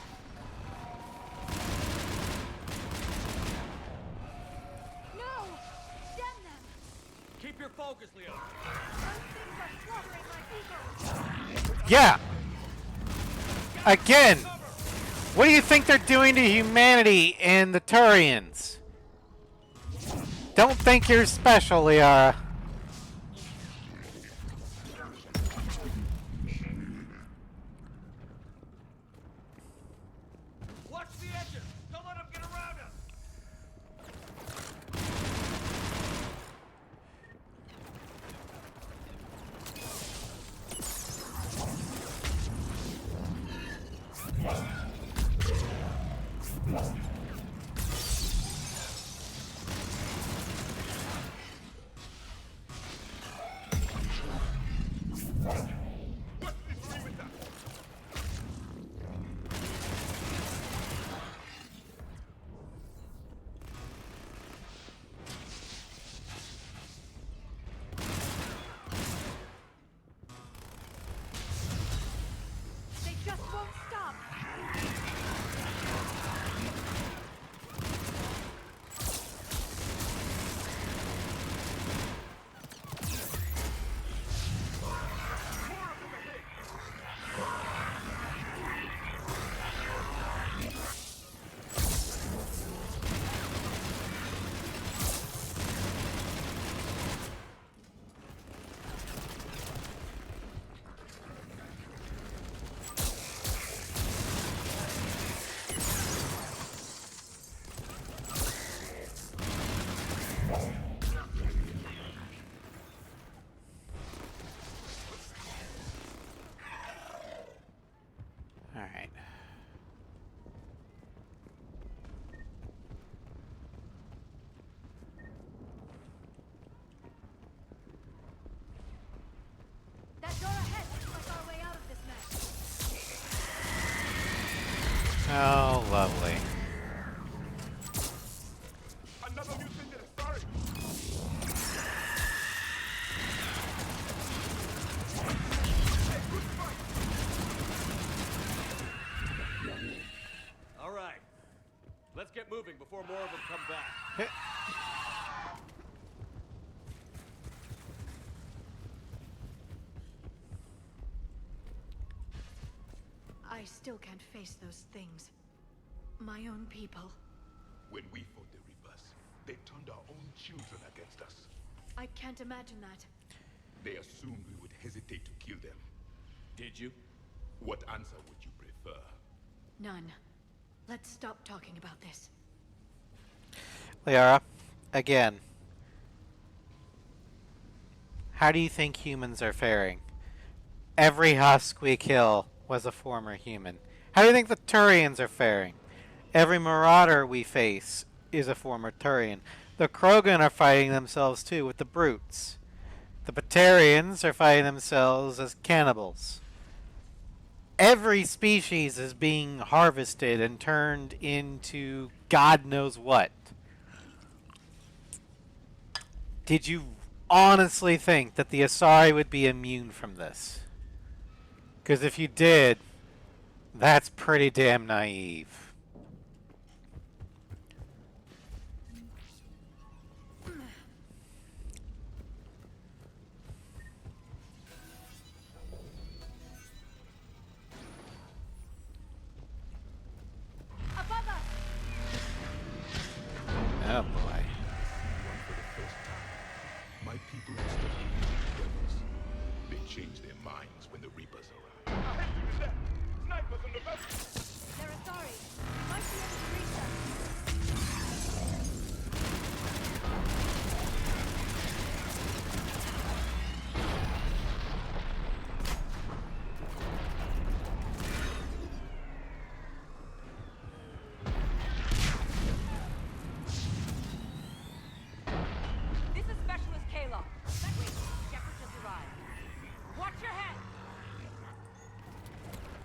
No! Stem them! Keep your focus, Leo. Those things are slaughtering my people. Yeah! Again! What do you think they're doing to humanity and the Turians? Don't think you're special, Liara. Watch the edges! Don't let them get around us! before more of them come back. I still can't face those things. My own people. When we fought the Reapers, they turned our own children against us. I can't imagine that. They assumed we would hesitate to kill them. Did you? What answer would you prefer? None. Let's stop talking about this. Liara, again. How do you think humans are faring? Every husk we kill was a former human. How do you think the Turians are faring? Every marauder we face is a former Turian. The Krogan are fighting themselves too with the brutes. The Batarians are fighting themselves as cannibals. Every species is being harvested and turned into God knows what. Did you honestly think that the Asari would be immune from this? Because if you did, that's pretty damn naive. Above us! Oh boy. For the first time, my people used to believe in devils. They changed their minds when the Reapers arrived. Snipers on the vessel! They're Asari. We might be able to reach them. This is Specialist Kayla. Wait, Shepard just arrived. Watch your head!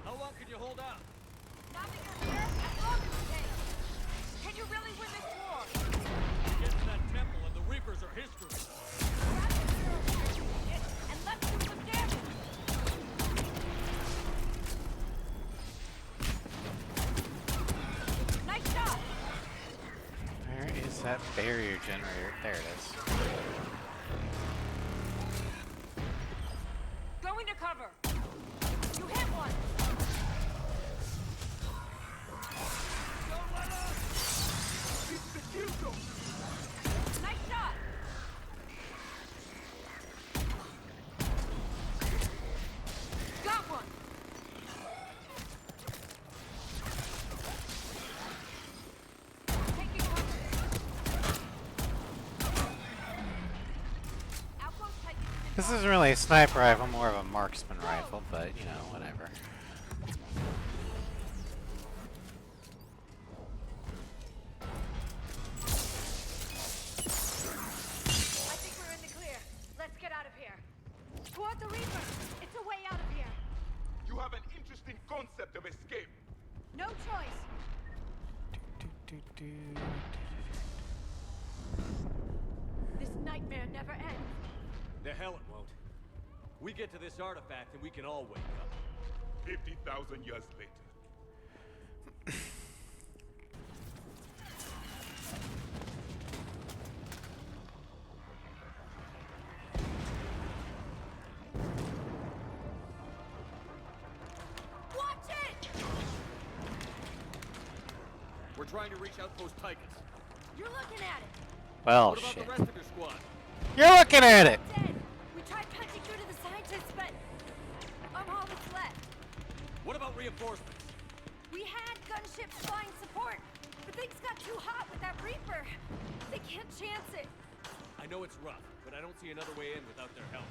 How long can you hold out? Now that you're here, as long as it takes. Can you really win this war? Get to that temple and the Reapers are history. Grab the hero and let's do some damage! Nice shot! Where is that barrier generator? There it is. Going to cover! You hit one! Don't let us! It's the kill zone! Nice shot! Got one! Taking cover! Outpost Titan is in This isn't really a sniper rifle, more of a marksman rifle, but you know, whatever. I think we're in the clear. Let's get out of here. Toward the Reaper! It's a way out of here! You have an interesting concept of escape. No choice! This nightmare never ends. The hell it won't. We get to this artifact and we can all wake up. 50,000 years later. Watch it! We're trying to reach Outpost Tychus. You're looking at it! Well, What about shit. the rest of your squad? You're looking at it! Dead! We tried punching through to the scientists, but I'm all that's left. What about reinforcements? We had gunships flying support, but things got too hot with that Reaper. They can't chance it. I know it's rough, but I don't see another way in without their help.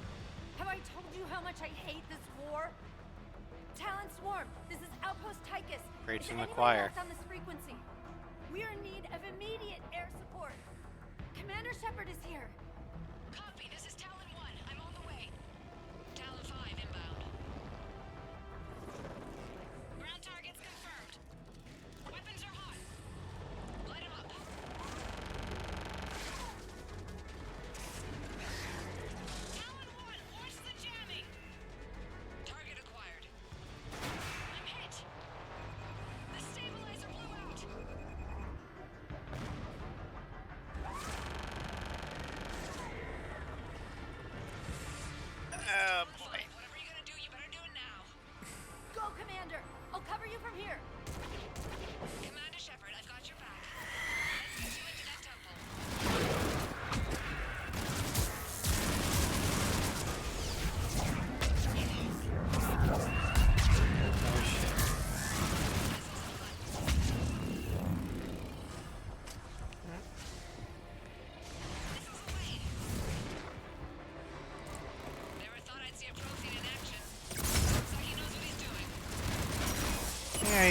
Have I told you how much I hate this war? Talon Swarm, this is Outpost Tychus. Preaching Is the anyone choir. else on this frequency? We are in need of immediate air support. Commander Shepard is here. Copy, this is Talon 1. I'm on the way. Talon 5 inbound. Ground targets confirmed. Weapons are hot. Light 'em up. Talon 1, watch the jamming. Target acquired. I'm hit. The stabilizer blew out.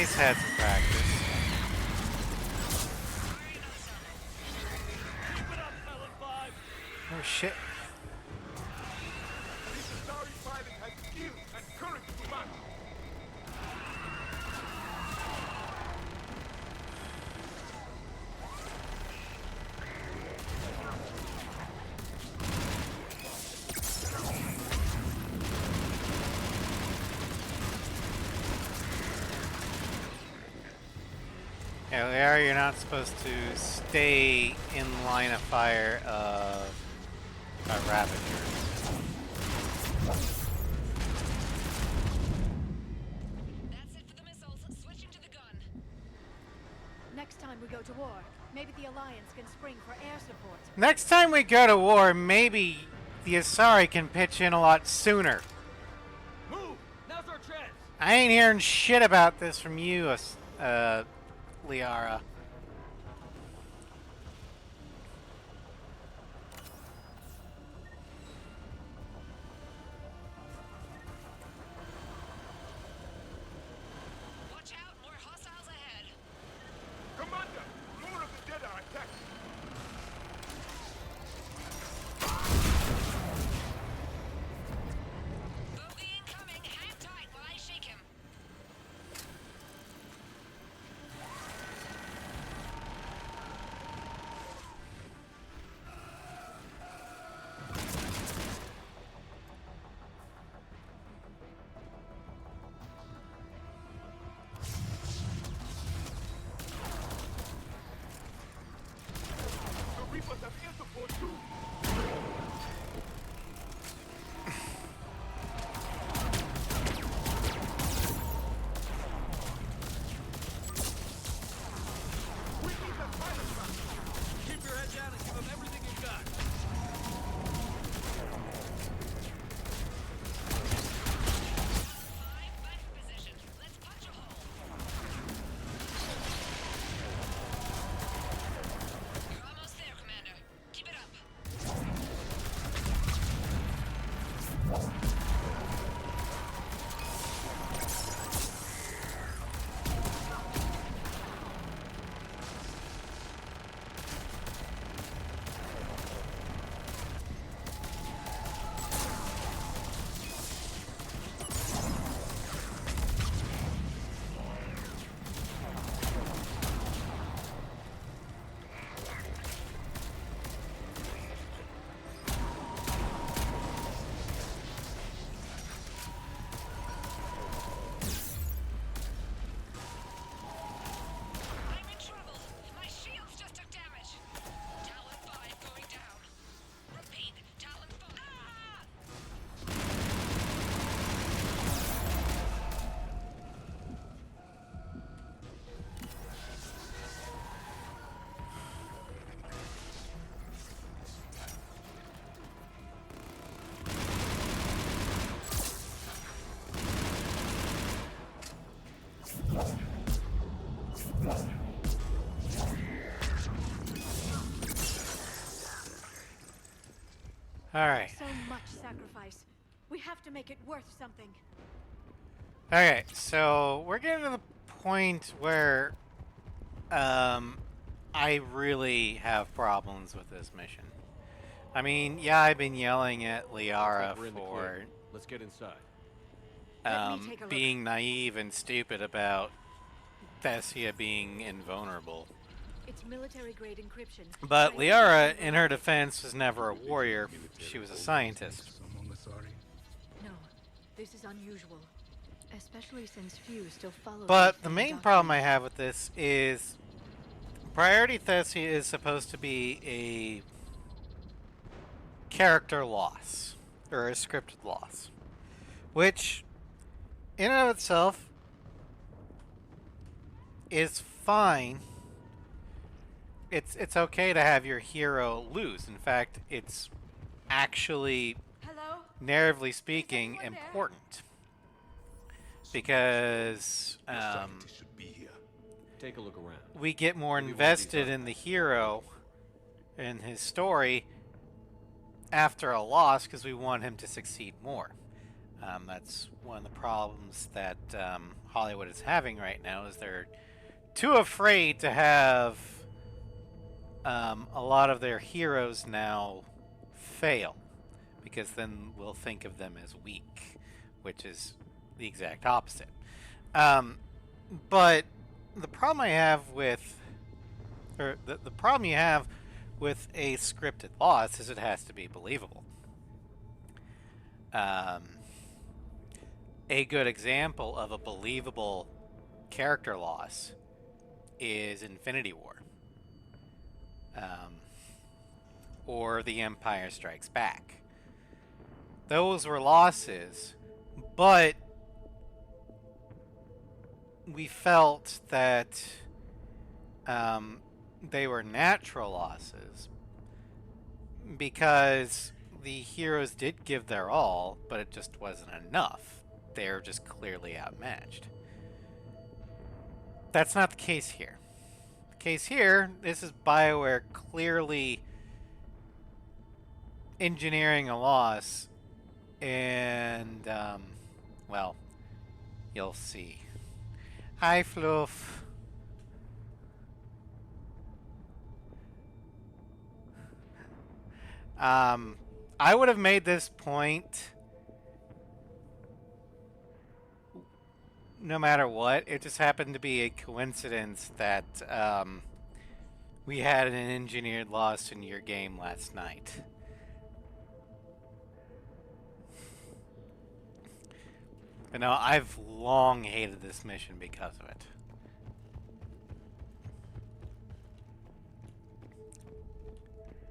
he's had some practice. Oh shit. Yeah, Liara, you're not supposed to stay in line of fire of Ravagers. Next time we go to war, maybe the Alliance can spring for air support. Next time we go to war, maybe the Asari can pitch in a lot sooner. Move! Now's our chance! I ain't hearing shit about this from you, Liara. Watch out, more hostiles ahead. Commander, more of the dead are attacked. Bogey incoming. Hang tight while I shake him. The Reapers have air support too. Keep your head down and give them everything you got. Let's punch a hole. You're almost there, Commander. Keep it up. I'm in trouble. My shields just took damage. Talon 5 going down. Repeat, Talon 5. Ah! Alright. So much sacrifice. We have to make it worth something. Okay, so we're getting to the point where I really have problems with this mission. I mean, yeah, I've been yelling at Liara We're in the for clear. Let's get inside. Let me take a look. being naive and stupid about Thessia being invulnerable. It's military-grade encryption. But I Liara, in her defense, was never a warrior. She was a scientist. No, this is unusual. Especially since few still follow. But the main problem I have with this is Priority Thessia is supposed to be a character loss, or a scripted loss, which in and of itself is fine. It's okay to have your hero lose. In fact, it's actually, Hello? narratively speaking, important. Because Take a look around. we get more invested in the hero and his story after a loss because we want him to succeed more. That's one of the problems that Hollywood is having right now, is they're too afraid to have a lot of their heroes now fail, because then we'll think of them as weak, which is the exact opposite. But the problem I have with, or the problem you have with a scripted loss is it has to be believable. A good example of a believable character loss is Infinity War, or The Empire Strikes Back. Those were losses, but we felt that they were natural losses because the heroes did give their all, but it just wasn't enough. They're just clearly outmatched. That's not the case here. The case here, this is BioWare clearly engineering a loss, and, well, you'll see. Hi, Fluff. I would have made this point no matter what. It just happened to be a coincidence that we had an engineered loss in your game last night. But no, I've long hated this mission because of it.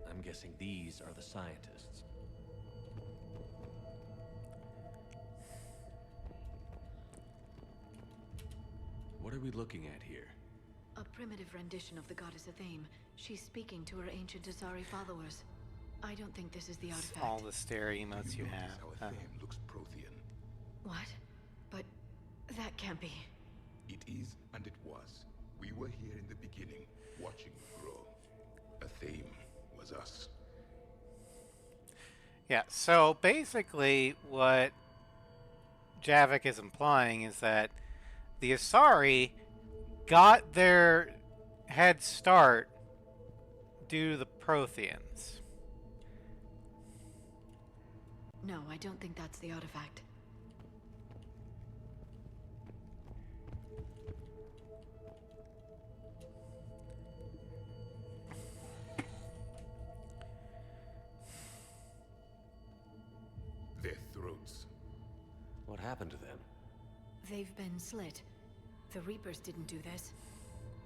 I'm guessing these are the scientists. What are we looking at here? A primitive rendition of the goddess Athame. She's speaking to her ancient Asari followers. I don't think this is the artifact. All the stare emotes you have. How Athame looks Prothean. What? But that can't be. It is, and it was. We were here in the beginning, watching you grow. Athame was us. Yeah, so basically what Javik is implying is that the Asari got their head start due to the Protheans. No, I don't think that's the artifact. Their throats. What happened to them? They've been slit. The Reapers didn't do this.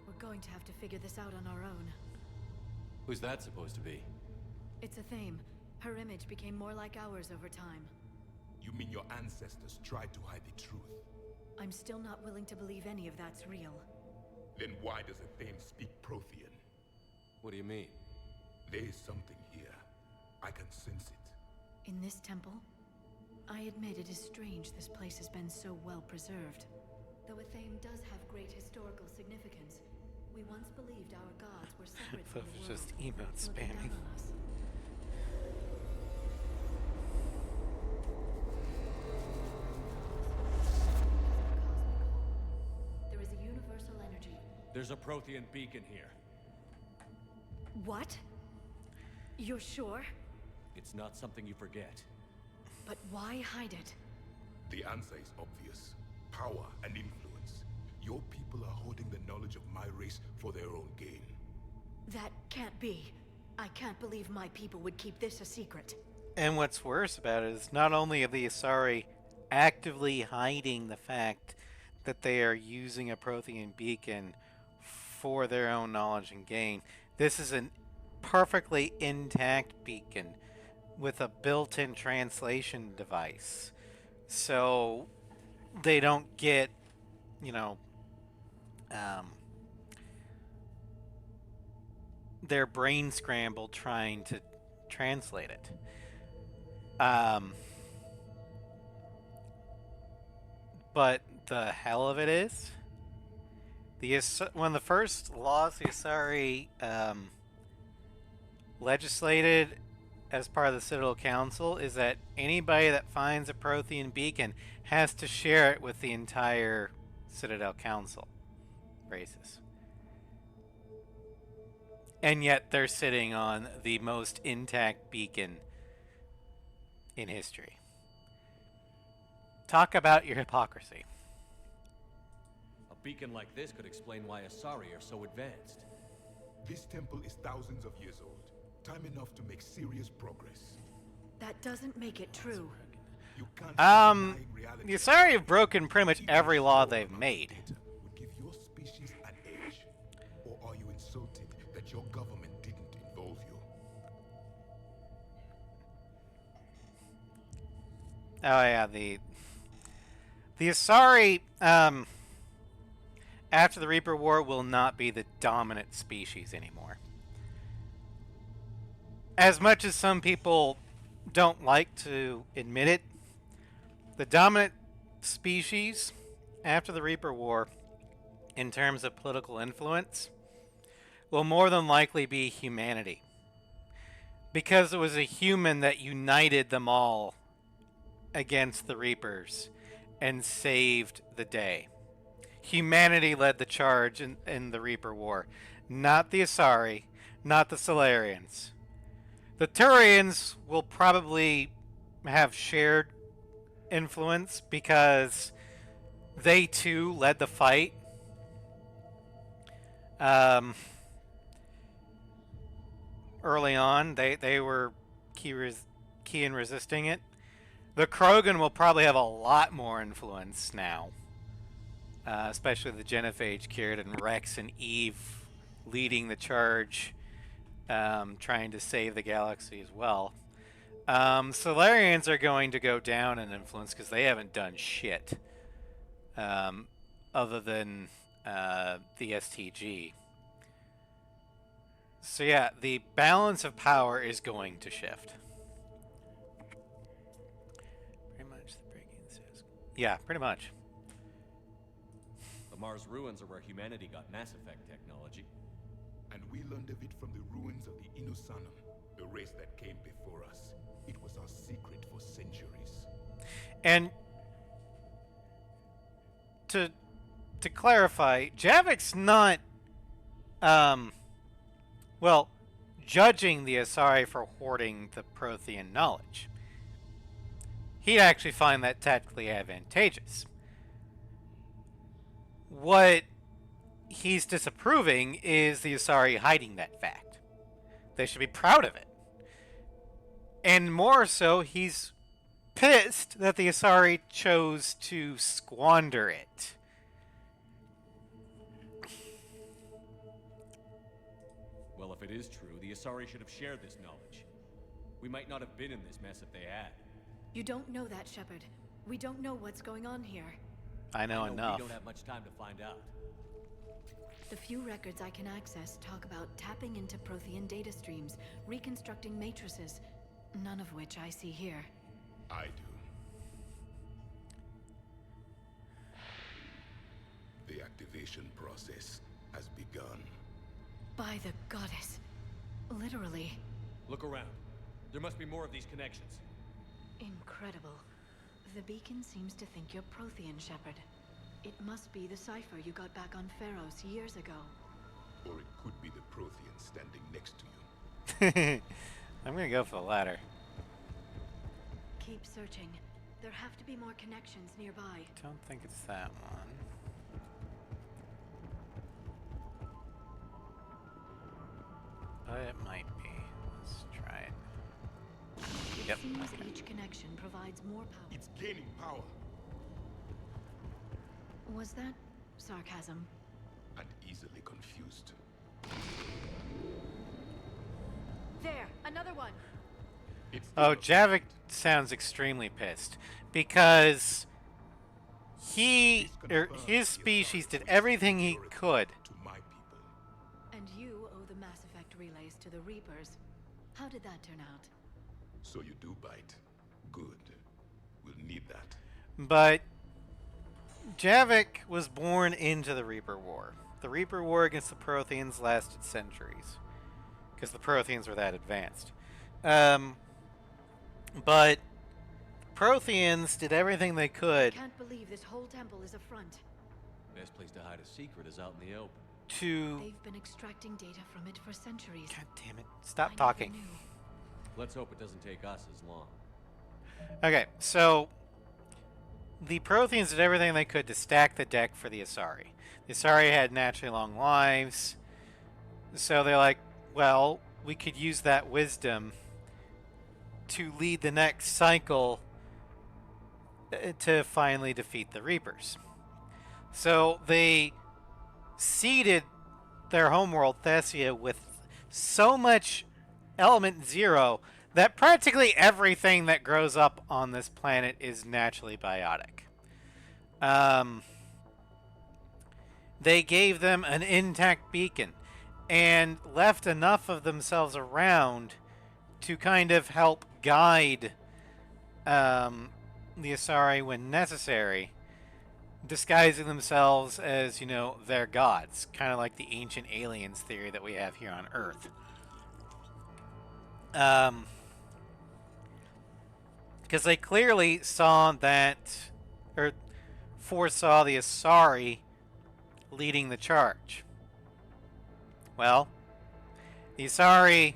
We're going to have to figure this out on our own. Who's that supposed to be? It's Athame. Her image became more like ours over time. You mean your ancestors tried to hide the truth? I'm still not willing to believe any of that's real. Then why does Athame speak Prothean? What do you mean? There is something here. I can sense it. In this temple? I admit it is strange this place has been so well preserved. Though Athame does have great historical significance, we once believed our gods were separate from the world. Just emote looking down spamming. on us. There is a universal energy. There's a Prothean beacon here. What? You're sure? It's not something you forget. But why hide it? The answer is obvious. Power and influence. Your people are holding the knowledge of my race for their own gain. That can't be. I can't believe my people would keep this a secret. And what's worse about it is not only are the Asari actively hiding the fact that they are using a Prothean beacon for their own knowledge and gain, this is a perfectly intact beacon with a built-in translation device. So they don't get, you know, their brain scrambled trying to translate it. But the hell of it is, one of the first laws the Asari legislated as part of the Citadel Council is that anybody that finds a Prothean beacon has to share it with the entire Citadel Council races. And yet they're sitting on the most intact beacon in history. Talk about your hypocrisy. A beacon like this could explain why Asari are so advanced. This temple is thousands of years old. Time enough to make serious progress. That doesn't make it true. You can't The Asari have broken pretty much every law they've made. would give your species an edge. Or are you insulted that your government didn't involve you? Oh yeah, the Asari, after the Reaper War, will not be the dominant species anymore. As much as some people don't like to admit it, the dominant species after the Reaper War, in terms of political influence, will more than likely be humanity. Because it was a human that united them all against the Reapers and saved the day. Humanity led the charge in the Reaper War, not the Asari, not the Solarians. The Turians will probably have shared influence because they too led the fight. Early on, they were key in resisting it. The Krogan will probably have a lot more influence now, especially the Genophage cured and Rex and Eve leading the charge, trying to save the galaxy as well. Solarians are going to go down in influence because they haven't done shit other than the STG. So yeah, the balance of power is going to shift. Pretty much the breaking says. Yeah, pretty much. The Mars ruins are where humanity got Mass Effect technology. And we learned of it from the ruins of the Inusanum, the race that came before us. It was our secret for centuries. And to clarify, Javik's not judging the Asari for hoarding the Prothean knowledge. He'd actually find that tactically advantageous. What he's disapproving is the Asari hiding that fact. They should be proud of it. And more so, he's pissed that the Asari chose to squander it. Well, if it is true, the Asari should have shared this knowledge. We might not have been in this mess if they had. You don't know that, Shepard. We don't know what's going on here. I know enough. We don't have much time to find out. The few records I can access talk about tapping into Prothean data streams, reconstructing matrices, none of which I see here. I do. The activation process has begun. By the goddess. Literally. Look around. There must be more of these connections. Incredible. The beacon seems to think you're Prothean, Shepard. It must be the cipher you got back on Pharaohs years ago. Or it could be the Prothean standing next to you. I'm gonna go for the latter. Keep searching. There have to be more connections nearby. Don't think it's that one. But it might be. Let's try it. It seems each connection provides more power. It's gaining power. Was that sarcasm? And easily confused. There, another one. Oh, Javik sounds extremely pissed because his species did everything he could. And you owe the Mass Effect relays to the Reapers. How did that turn out? So you do bite. Good. We'll need that. But Javik was born into the Reaper War. The Reaper War against the Protheans lasted centuries because the Protheans were that advanced. But Protheans did everything they I could can't believe this whole temple is a front. Best place to hide a secret is out in the open. to. They've been extracting data from it for centuries. God damn it! Stop I talking. never knew. Let's hope it doesn't take us as long. Okay, so the Protheans did everything they could to stack the deck for the Asari. The Asari had naturally long lives, so they're like, well, we could use that wisdom to lead the next cycle to finally defeat the Reapers. So they seeded their homeworld Thessia with so much element 0 that practically everything that grows up on this planet is naturally biotic. They gave them an intact beacon and left enough of themselves around to kind of help guide the Asari when necessary, disguising themselves as, their gods, kind of like the ancient aliens theory that we have here on Earth. Because they clearly saw that, or foresaw the Asari leading the charge. Well, the Asari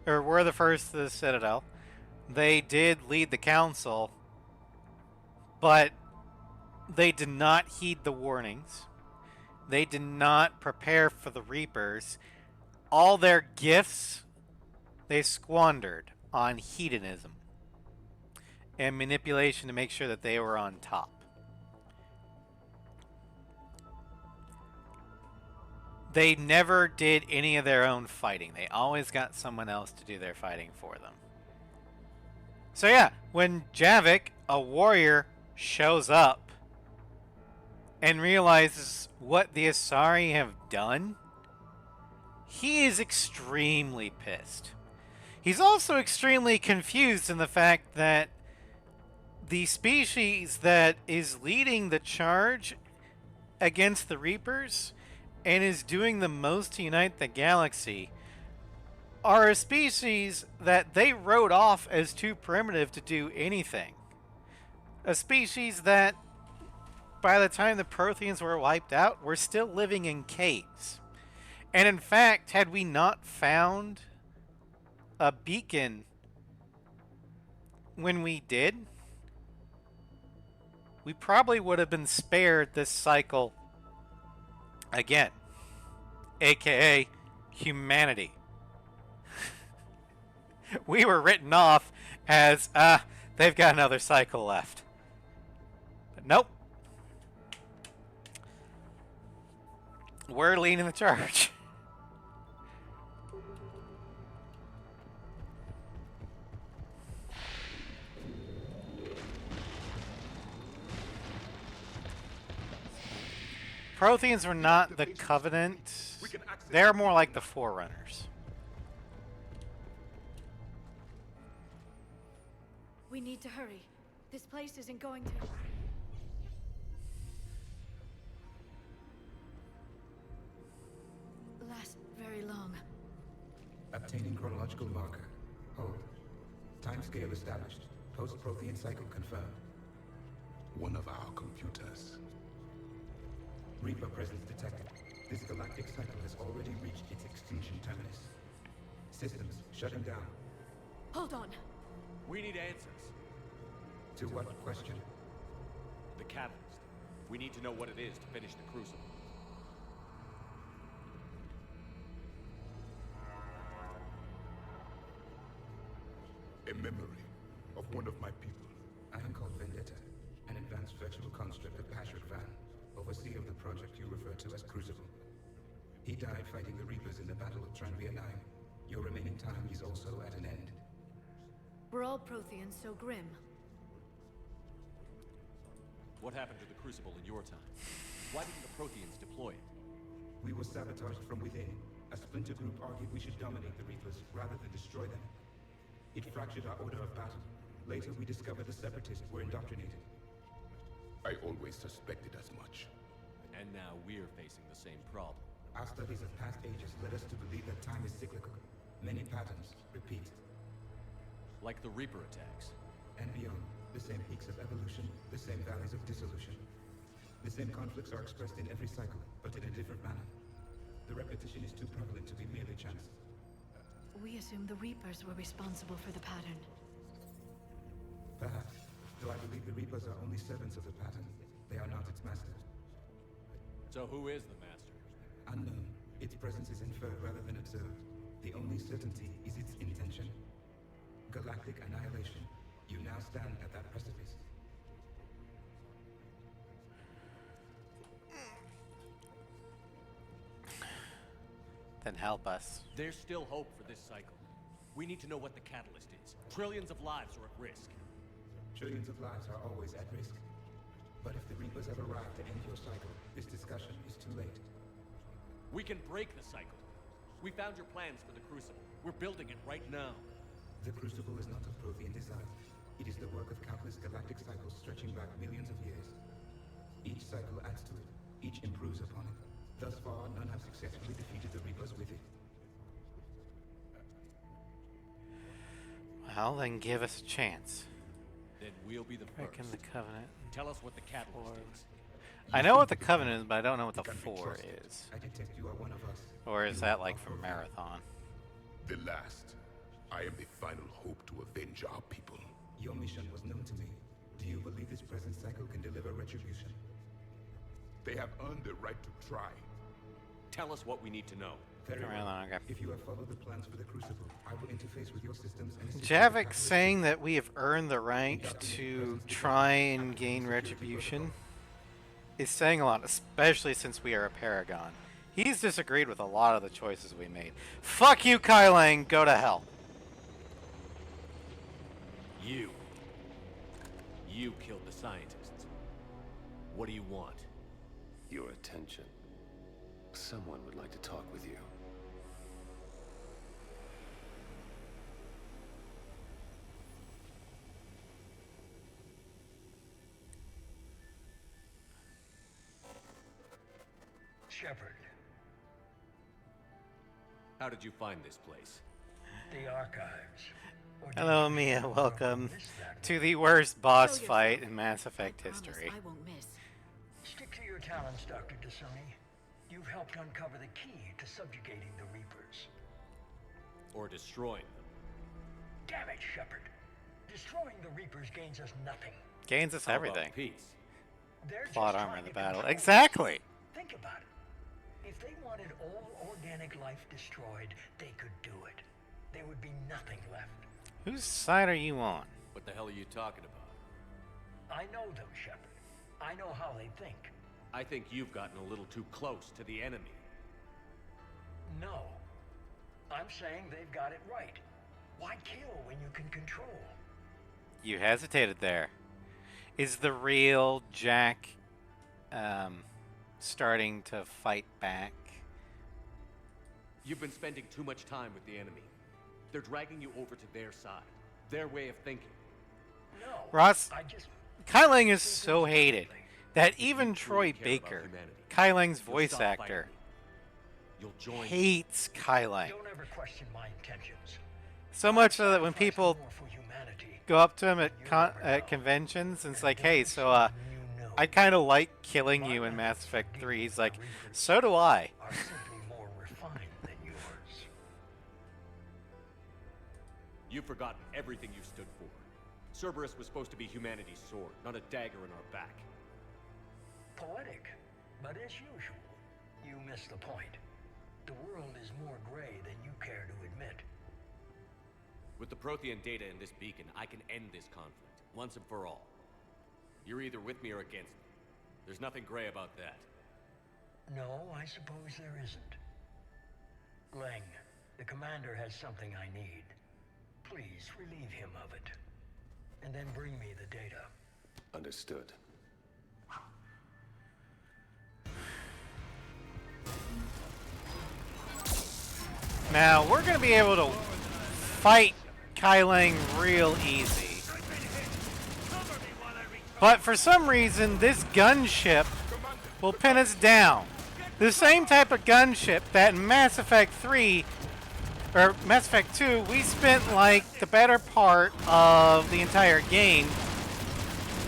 were the first to the Citadel. They did lead the Council, but they did not heed the warnings. They did not prepare for the Reapers. All their gifts they squandered on hedonism and manipulation to make sure that they were on top. They never did any of their own fighting. They always got someone else to do their fighting for them. So yeah, when Javik, a warrior, shows up and realizes what the Asari have done, he is extremely pissed. He's also extremely confused in the fact that the species that is leading the charge against the Reapers and is doing the most to unite the galaxy are a species that they wrote off as too primitive to do anything. A species that, by the time the Protheans were wiped out, were still living in caves. And in fact, had we not found a beacon when we did, we probably would have been spared this cycle again, aka humanity. We were written off as, they've got another cycle left. But nope. We're leading the charge. Protheans were not the Covenant. They're more like the Forerunners. We need to hurry. This place isn't going to... last very long. Obtaining chronological marker. Hold. Timescale established. Post-Prothean cycle confirmed. One of our computers. Reaper presence detected. This galactic cycle has already reached its extinction terminus. Systems shutting down. Hold on. We need answers. To what question? The catalyst. We need to know what it is to finish the crucible. A memory of one of my people. I am called Vendetta, an advanced virtual construct of Patrick Van, overseer of the project you refer to as Crucible. He died fighting the Reapers in the Battle of Tranvia 9. Your remaining time is also at an end. We're all Protheans, so grim. What happened to the Crucible in your time? Why didn't the Protheans deploy it? We were sabotaged from within. A splinter group argued we should dominate the Reapers rather than destroy them. It fractured our order of battle. Later, we discovered the Separatists were indoctrinated. I always suspected as much. And now we're facing the same problem. Our studies of past ages led us to believe that time is cyclical. Many patterns repeat. Like the Reaper attacks. And beyond, the same peaks of evolution, the same valleys of dissolution. The same conflicts are expressed in every cycle, but in a different manner. The repetition is too prevalent to be merely chance. We assumed the Reapers were responsible for the pattern. Perhaps, though I believe the Reapers are only servants of the pattern. They are not its masters. So who is the master? Unknown. Its presence is inferred rather than observed. The only certainty is its intention. Galactic annihilation. You now stand at that precipice. Then help us. There's still hope for this cycle. We need to know what the catalyst is. Trillions of lives are at risk. Trillions of lives are always at risk. But if the Reapers have arrived to end your cycle, this discussion is too late. We can break the cycle. We found your plans for the Crucible. We're building it right now. The Crucible is not of Prothean design. It is the work of countless galactic cycles stretching back millions of years. Each cycle adds to it. Each improves upon it. Thus far, none have successfully defeated the Reapers with it. Well, then give us a chance. Then we'll be the Breaking first. the Covenant. Tell us what the catalyst is. I know what the Covenant is, but I don't know what the 4 is. I detect you are one of us. Or is that like from Marathon? The last. I am the final hope to avenge our people. Your mission was known to me. Do you believe this present cycle can deliver retribution? They have earned the right to try. Tell us what we need to know. Very well. Marathon, okay. If you have followed the plans for the Crucible, I will interface with your systems and assist Javik saying that we have earned the right to try and gain retribution is saying a lot, especially since we are a Paragon. He's disagreed with a lot of the choices we made. Fuck you, Kai Lang, go to hell. You killed the scientists. What do you want? Your attention. Someone would like to talk with you. Shepard. How did you find this place? The archives. Hello, Mia. Welcome to the worst boss fight in Mass Effect history. I won't miss. Stick to your talents, Dr. Dasani. You've helped uncover the key to subjugating the Reapers. Or destroying them. Damn it, Shepard. Destroying the Reapers gains us nothing. Gains us everything. Peace. They're Plot just armor trying in the to battle. control Exactly. us. Think about it. If they wanted all organic life destroyed, they could do it. There would be nothing left. Whose side are you on? What the hell are you talking about? I know them, Shepard. I know how they think. I think you've gotten a little too close to the enemy. No. I'm saying they've got it right. Why kill when you can control? You hesitated there. Is the real Jack starting to fight back? You've been spending too much time with the enemy. They're dragging you over to their side. Their way of thinking. No. Ross, I just... Kai Lang is so hated that even Troy Baker, Kai Lang's voice actor, hates Kai Lang. Don't ever question my intentions. So much so that when people go up to him at conventions and it's like, hey, so I kind of like killing you in Mass Effect 3. He's like, so do I. Are simply more refined than yours. You've forgotten everything you stood for. Cerberus was supposed to be humanity's sword, not a dagger in our back. Poetic, but as usual, you miss the point. The world is more gray than you care to admit. With the Prothean data in this beacon, I can end this conflict, once and for all. You're either with me or against me. There's nothing gray about that. No, I suppose there isn't. Lang, the commander has something I need. Please relieve him of it. And then bring me the data. Understood. Now, we're going to be able to fight Kai Lang real easy. But for some reason, this gunship will pin us down. The same type of gunship that in Mass Effect 3 or Mass Effect 2, we spent like the better part of the entire game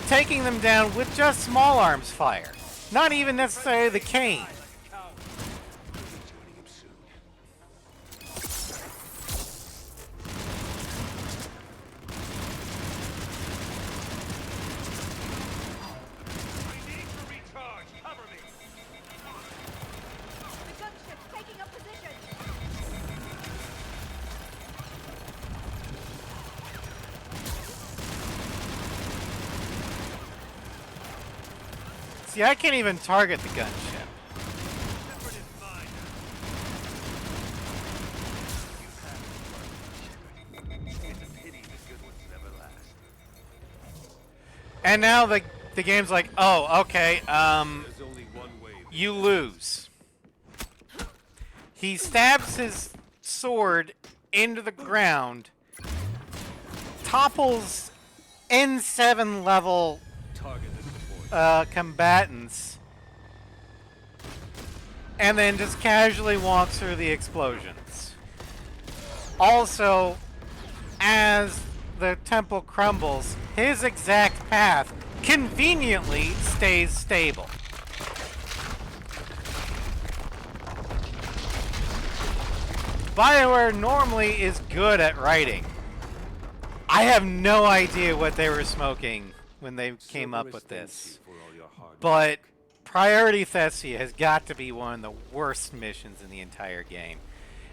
taking them down with just small arms fire. Not even necessarily the cane. The gunship's taking up position. See, I can't even target the gunship. And now the game's like, oh, okay, you lose. He stabs his sword into the ground, topples N7 level combatants, and then just casually walks through the explosions. Also, as the temple crumbles, his exact path conveniently stays stable. BioWare normally is good at writing. I have no idea what they were smoking when they came up with this. But Priority Thessia has got to be one of the worst missions in the entire game.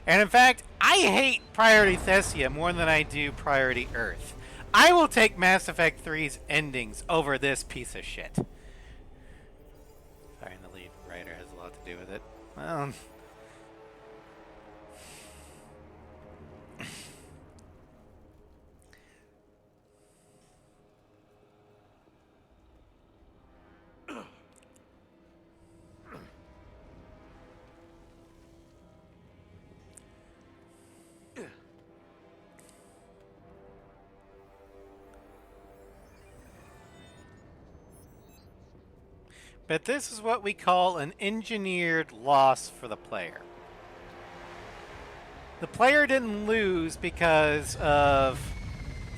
And in fact, I hate Priority Thessia more than I do Priority Earth. I will take Mass Effect 3's endings over this piece of shit. Sorry, the lead writer has a lot to do with it. Well... But this is what we call an engineered loss for the player. The player didn't lose because of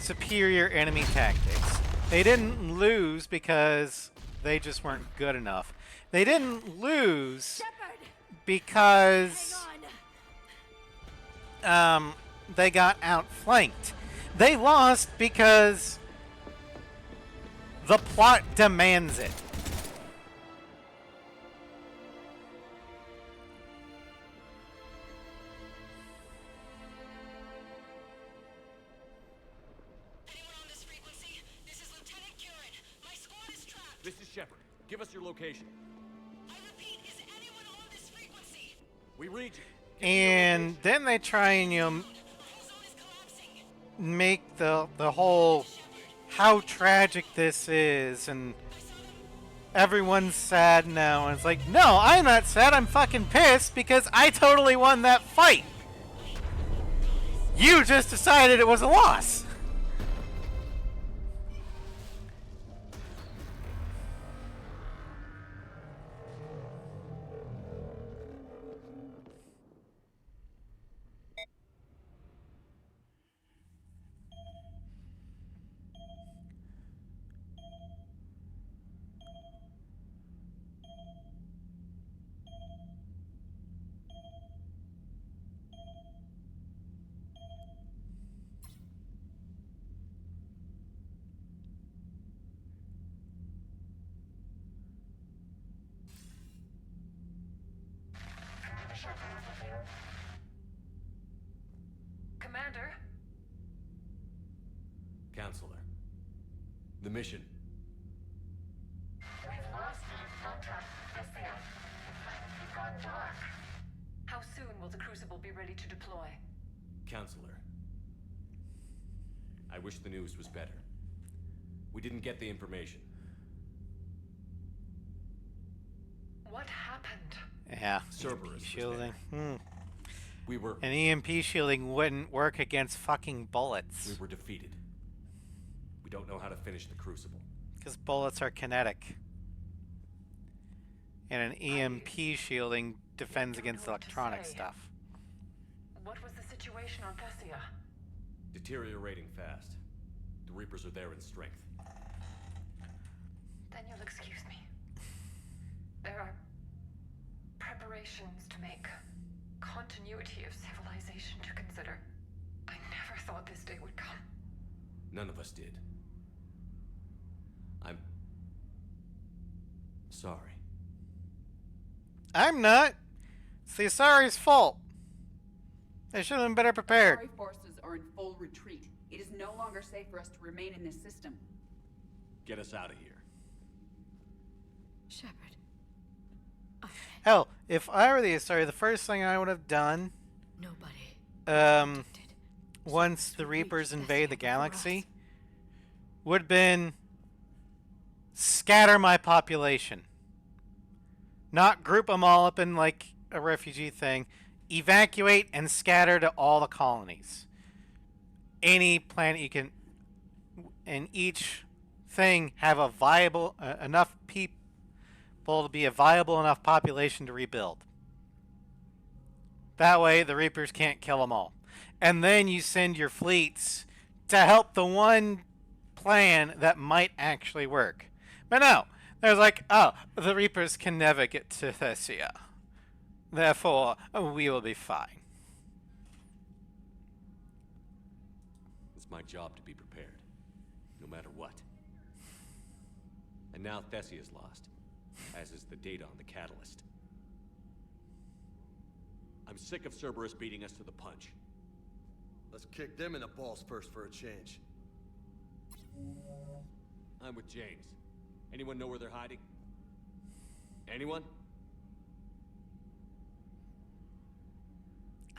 superior enemy tactics. They didn't lose because they just weren't good enough. They didn't lose because they got outflanked. They lost because the plot demands it. This is Shepard. Give us your location. I repeat, is anyone on this frequency? We read you. And then they try and, you know, make the whole how tragic this is, and everyone's sad now. And it's like, no, I'm not sad. I'm fucking pissed because I totally won that fight. You just decided it was a loss. Commander? Counselor. The mission. We've lost contact with the It's gone dark. How soon will the Crucible be ready to deploy? Counselor. I wish the news was better. We didn't get the information. What happened? Yeah, Cerberus EMP shielding. We were... An EMP shielding wouldn't work against fucking bullets. We were defeated. We don't know how to finish the Crucible. Because bullets are kinetic. And an EMP shielding defends against electronic stuff. What was the situation on Thessia? Deteriorating fast. The Reapers are there in strength. Then you'll excuse me. There are preparations to make, continuity of civilization to consider. I never thought this day would come. None of us did. I'm sorry. I'm not. It's the Asari's fault. They should have been better prepared. Asari forces are in full retreat. It is no longer safe for us to remain in this system. Get us out of here. Shepard. Hell, if I were the Asari, the first thing I would have done, once the Reapers invade the galaxy, would have been scatter my population. Not group them all up in like a refugee thing. Evacuate and scatter to all the colonies. Any planet you can, and each thing have a viable enough people to be a viable enough population to rebuild. That way the Reapers can't kill them all. And then you send your fleets to help the one plan that might actually work. But no, there's like, oh, the Reapers can never get to Thessia. Therefore, we will be fine. It's my job to be prepared, no matter what. And now Thessia's lost, as is the data on the catalyst. I'm sick of Cerberus beating us to the punch. Let's kick them in the balls first for a change. I'm with James. Anyone know where they're hiding? Anyone?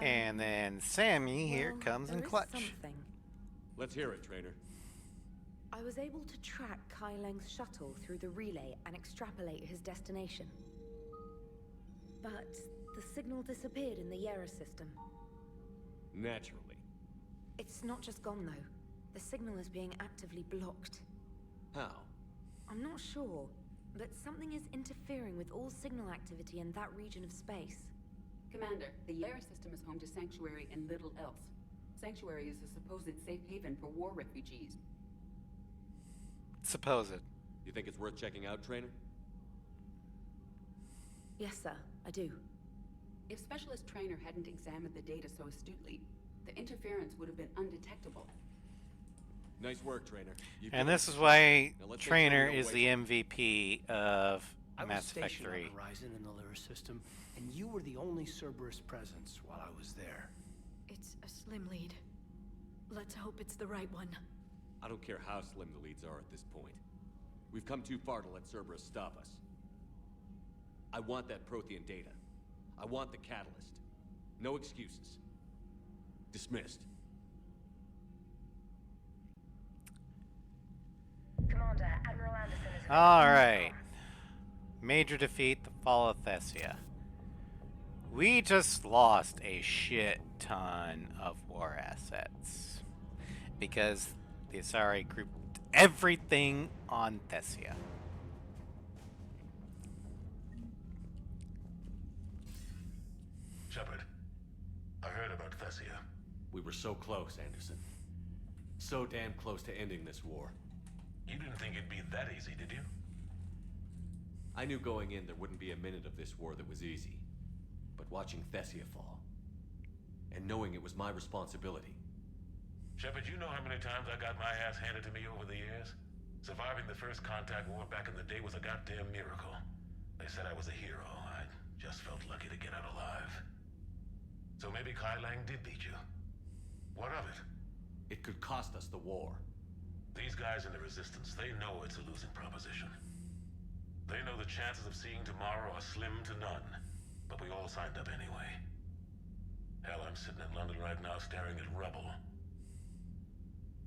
And then Sammy here comes in clutch. Something. Let's hear it, Trainer. I was able to track Kai Leng's shuttle through the relay and extrapolate his destination. But the signal disappeared in the Yera system. Naturally. It's not just gone, though. The signal is being actively blocked. How? I'm not sure, but something is interfering with all signal activity in that region of space. Commander, the Yera system is home to Sanctuary and little else. Sanctuary is a supposed safe haven for war refugees. Supposed. You think it's worth checking out, Trainer? Yes, sir, I do. If Specialist Trainer hadn't examined the data so astutely, the interference would have been undetectable. Nice work, Trainer. And this is why Trainer is the MVP of Mass Effect 3. I was stationed on Horizon in the Lyra system, and you were the only Cerberus presence while I was there. It's a slim lead. Let's hope it's the right one. I don't care how slim the leads are at this point. We've come too far to let Cerberus stop us. I want that Prothean data. I want the catalyst. No excuses. Dismissed. Commander, Admiral Anderson is... Alright. Major defeat, the fall of Thessia. We just lost a shit ton of war assets. Because the Asari grouped everything on Thessia. Shepard, I heard about Thessia. We were so close, Anderson. So damn close to ending this war. You didn't think it'd be that easy, did you? I knew going in there wouldn't be a minute of this war that was easy. But watching Thessia fall, and knowing it was my responsibility. Shepard, you know how many times I got my ass handed to me over the years? Surviving the first contact war back in the day was a goddamn miracle. They said I was a hero. I just felt lucky to get out alive. So maybe Kai Lang did beat you. What of it? It could cost us the war. These guys in the Resistance, they know it's a losing proposition. They know the chances of seeing tomorrow are slim to none. But we all signed up anyway. Hell, I'm sitting in London right now staring at rubble.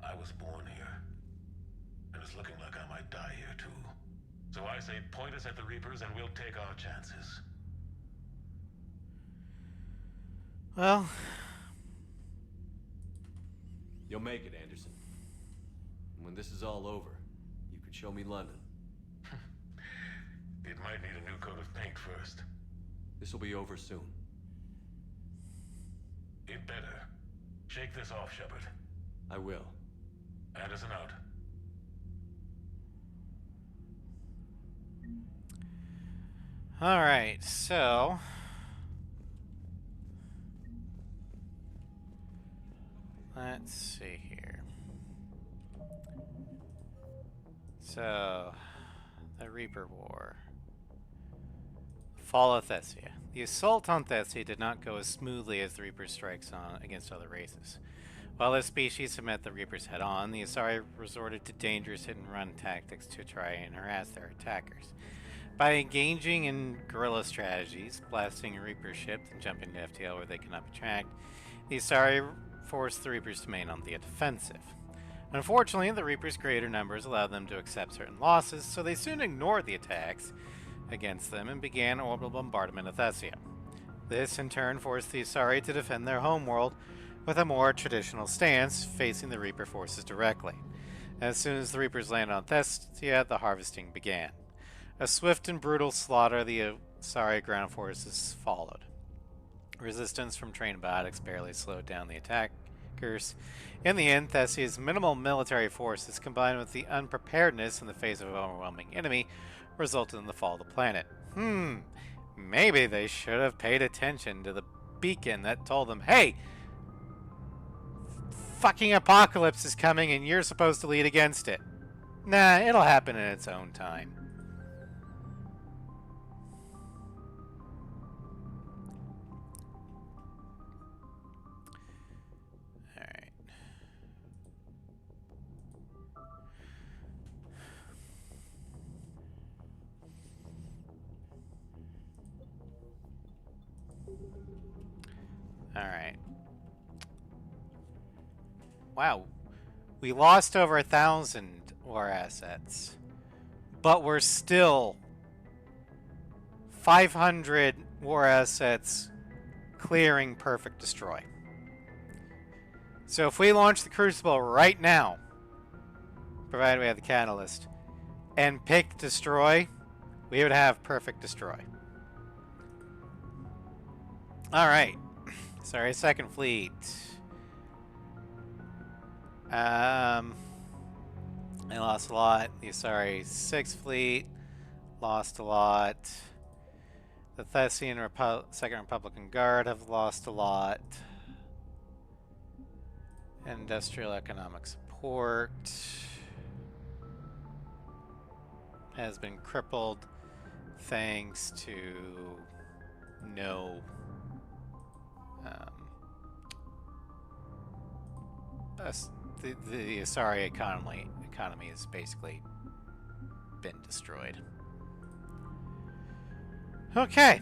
I was born here. And it's looking like I might die here too. So I say point us at the Reapers and we'll take our chances. Well... You'll make it, Anderson. When this is all over, you can show me London. It might need a new coat of paint first. This will be over soon. It better. Shake this off, Shepard. I will. Anderson out. Alright, so... let's see here. So... the Reaper War. Fall of Thessia. The assault on Thessia did not go as smoothly as the Reaper's strikes on against other races. While this species had met the Reapers head-on, the Asari resorted to dangerous hit-and-run tactics to try and harass their attackers. By engaging in guerrilla strategies, blasting a Reaper ship and jumping to FTL where they cannot be tracked, the Asari forced the Reapers to remain on the defensive. Unfortunately, the Reapers' greater numbers allowed them to accept certain losses, so they soon ignored the attacks against them and began orbital bombardment of Thessia. This, in turn, forced the Asari to defend their homeworld with a more traditional stance, facing the Reaper forces directly. As soon as the Reapers landed on Thessia, the harvesting began. A swift and brutal slaughter of the Asari ground forces followed. Resistance from trained biotics barely slowed down the attackers. In the end, Thessia's minimal military forces, combined with the unpreparedness in the face of an overwhelming enemy, resulted in the fall of the planet. Maybe they should have paid attention to the beacon that told them, hey, fucking apocalypse is coming and you're supposed to lead against it. Nah, it'll happen in its own time. Alright. Alright. Wow. We lost over 1,000 war assets. But we're still 500 war assets clearing perfect destroy. So if we launch the Crucible right now, provided we have the catalyst, and pick destroy, we would have perfect destroy. Alright. Sorry, second fleet. I lost a lot. The Asari 6th fleet lost a lot. The Thessian Second Republican Guard have lost a lot. Industrial economic support has been crippled thanks to no the Asari economy has basically been destroyed. Okay.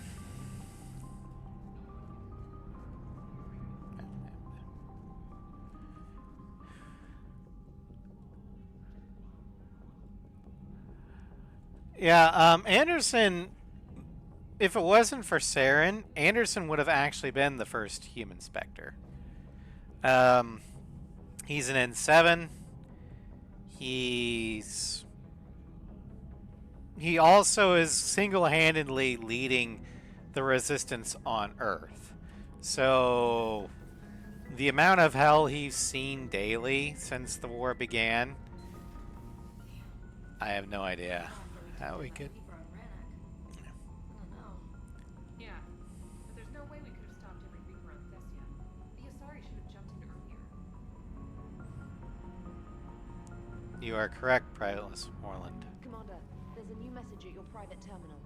Yeah, Anderson, if it wasn't for Saren, Anderson would have actually been the first human Spectre. He's an N7. He also is single-handedly leading the resistance on Earth. So the amount of hell he's seen daily since the war began, I have no idea how we could. Yeah, but there's no way we could have stopped every Reaper on Thessia. The Asari should have jumped in earlier. You are correct, Prideless Moreland. Commander, there's a new message at your private terminal.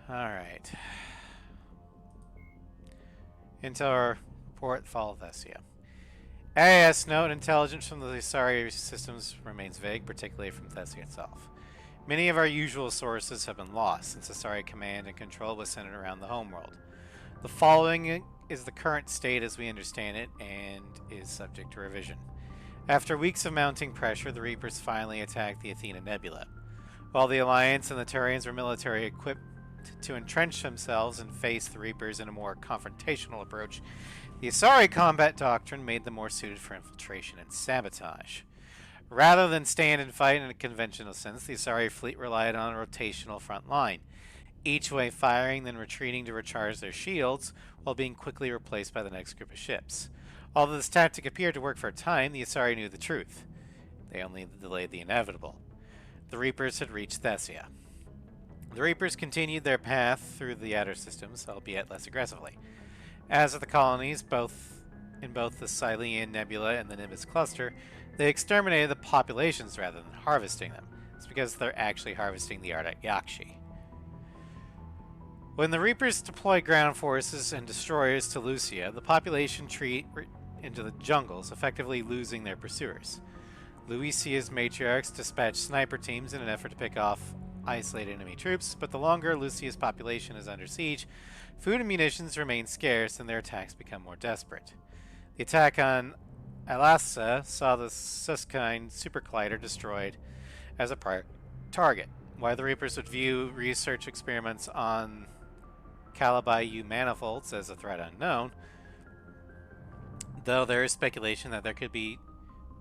Alright. Intel report, fall of Thessia. AIS note, intelligence from the Asari systems remains vague, particularly from Thessia itself. Many of our usual sources have been lost, since Asari command and control was centered around the homeworld. The following is the current state as we understand it, and is subject to revision. After weeks of mounting pressure, the Reapers finally attacked the Athena Nebula. While the Alliance and the Turians were military equipped to entrench themselves and face the Reapers in a more confrontational approach, the Asari combat doctrine made them more suited for infiltration and sabotage. Rather than stand and fight in a conventional sense, the Asari fleet relied on a rotational front line. each way firing, then retreating to recharge their shields, while being quickly replaced by the next group of ships. Although this tactic appeared to work for a time, the Asari knew the truth. They only delayed the inevitable. The Reapers had reached Thessia. The Reapers continued their path through the outer systems, albeit less aggressively. As with the colonies, in both the Cylean Nebula and the Nimbus Cluster, they exterminated the populations rather than harvesting them. It's because they're actually harvesting the Ardat Yakshi. When the Reapers deploy ground forces and destroyers to Lucia, the population retreat into the jungles, effectively losing their pursuers. Lucia's matriarchs dispatch sniper teams in an effort to pick off isolated enemy troops, but the longer Lucia's population is under siege, food and munitions remain scarce and their attacks become more desperate. The attack on Alassa saw the Suskind supercollider destroyed as a target. While the Reapers would view research experiments on Calabi-U manifolds as a threat unknown, though there is speculation that there could be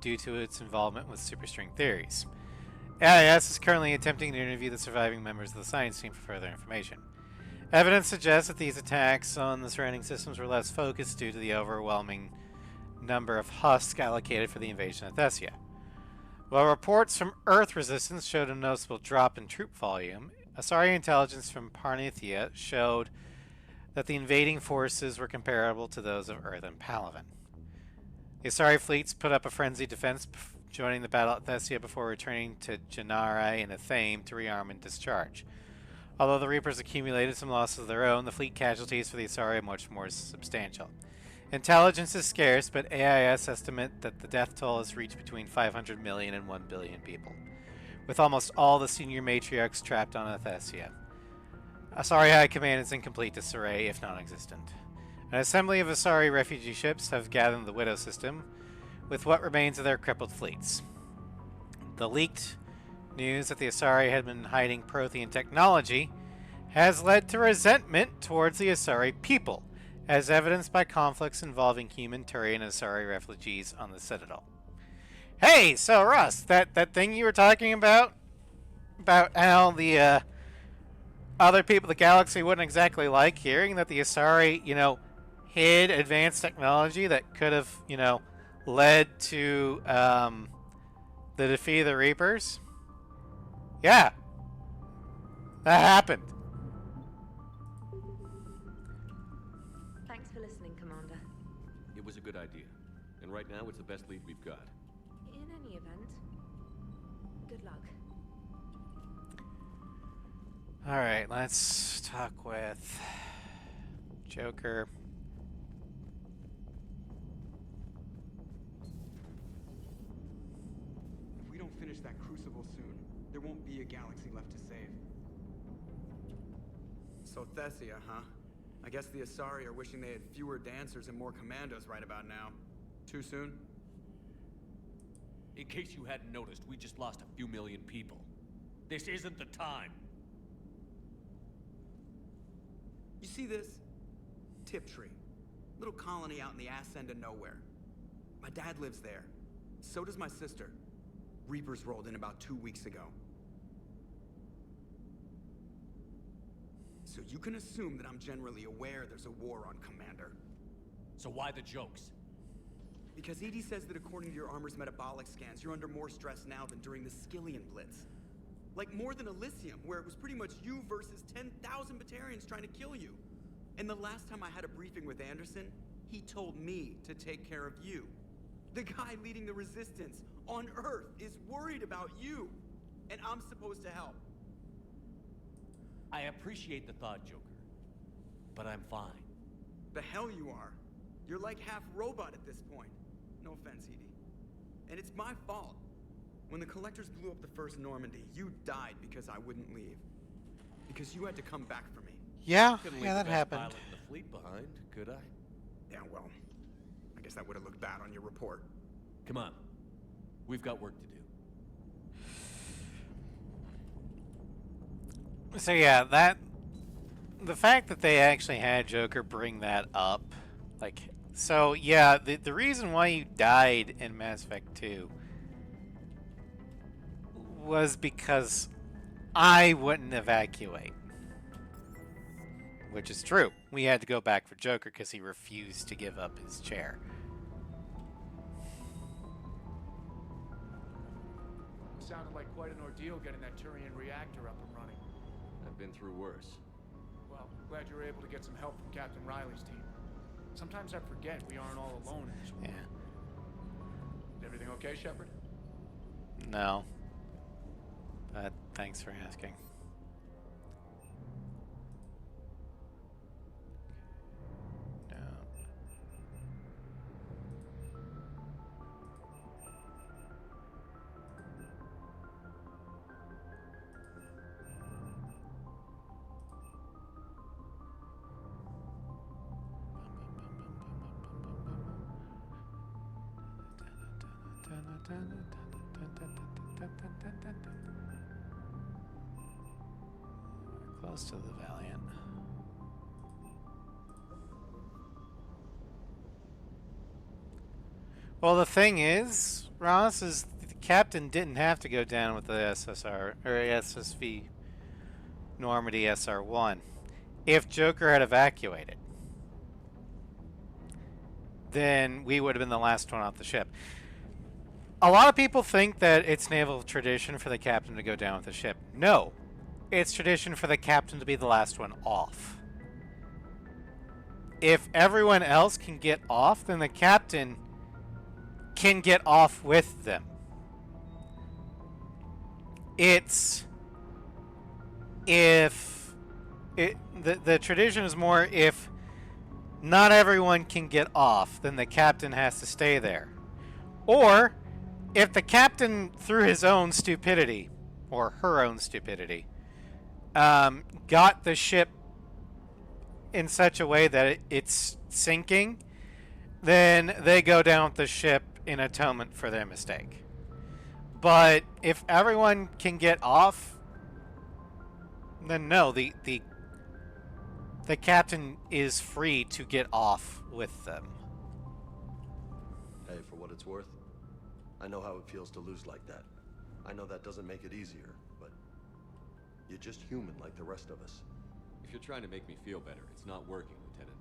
due to its involvement with superstring theories. AIS is currently attempting to interview the surviving members of the science team for further information. Evidence suggests that these attacks on the surrounding systems were less focused due to the overwhelming number of husks allocated for the invasion of Thessia. While reports from Earth resistance showed a noticeable drop in troop volume, Asari intelligence from Parnithia showed that the invading forces were comparable to those of Earth and Palaven. The Asari fleets put up a frenzied defense, joining the battle at Thessia before returning to Gennari and Athame to rearm and discharge. Although the Reapers accumulated some losses of their own, the fleet casualties for the Asari are much more substantial. Intelligence is scarce, but AIS estimate that the death toll has reached between 500 million and 1 billion people, with almost all the senior matriarchs trapped on Thessia. Asari High Command is in complete disarray, if non-existent. An assembly of Asari refugee ships have gathered in the Widow system, with what remains of their crippled fleets. The leaked news that the Asari had been hiding Prothean technology has led to resentment towards the Asari people, as evidenced by conflicts involving human Turian and Asari refugees on the Citadel. Hey, so Russ, that thing you were talking about how the other people of the galaxy wouldn't exactly like hearing that the Asari, hid advanced technology that could have, led to the defeat of the Reapers? Yeah. That happened. Thanks for listening, Commander. It was a good idea. And right now, it's the best lead we've got. In any event, good luck. Alright, let's talk with Joker. If we don't finish that crucible soon, there won't be a galaxy left to save. So Thessia, huh? I guess the Asari are wishing they had fewer dancers and more commandos right about now. Too soon? In case you hadn't noticed, we just lost a few million people. This isn't the time. You see this? Tiptree. Little colony out in the ass end of nowhere. My dad lives there. So does my sister. Reapers rolled in about 2 weeks ago. So you can assume that I'm generally aware there's a war on, Commander. So why the jokes? Because EDI says that according to your armor's metabolic scans, you're under more stress now than during the Skillian Blitz. Like more than Elysium, where it was pretty much you versus 10,000 Batarians trying to kill you. And the last time I had a briefing with Anderson, he told me to take care of you. The guy leading the resistance on Earth is worried about you. And I'm supposed to help. I appreciate the thought, Joker. But I'm fine. The hell you are. You're like half robot at this point. No offense, EDI. And it's my fault. When the Collectors blew up the first Normandy, you died because I wouldn't leave. Because you had to come back for me. Yeah, Couldn't yeah, leave that the best happened. pilot in the fleet behind, could I? Yeah, well, I guess that would have looked bad on your report. Come on. We've got work to do. So yeah, the fact that they actually had Joker bring that up, so yeah, the reason why you died in Mass Effect 2 was because I wouldn't evacuate. which is true. We had to go back for Joker because he refused to give up his chair. Sounded like quite an ordeal getting that Turian reactor up and running. I've been through worse. Well, glad you were able to get some help from Captain Riley's team. Sometimes I forget we aren't all alone in this world. Yeah. Is everything okay, Shepard? No. But thanks for asking. No. Close to the Valiant. Well, the thing is, Ross, is the captain didn't have to go down with the SSR or SSV Normandy SR-1 if Joker had evacuated. Then we would have been the last one off the ship. A lot of people think that it's naval tradition for the captain to go down with the ship. No. It's tradition for the captain to be the last one off. If everyone else can get off, then the captain can get off with them. It's if the tradition is more if not everyone can get off, then the captain has to stay there. Or if the captain, through his own stupidity or her own stupidity, got the ship in such a way that it's sinking, then they go down with the ship in atonement for their mistake. But if everyone can get off, then no, the captain is free to get off with them. Hey, for what it's worth, I know how it feels to lose like that. I know that doesn't make it easier, but you're just human like the rest of us. If you're trying to make me feel better, it's not working, Lieutenant.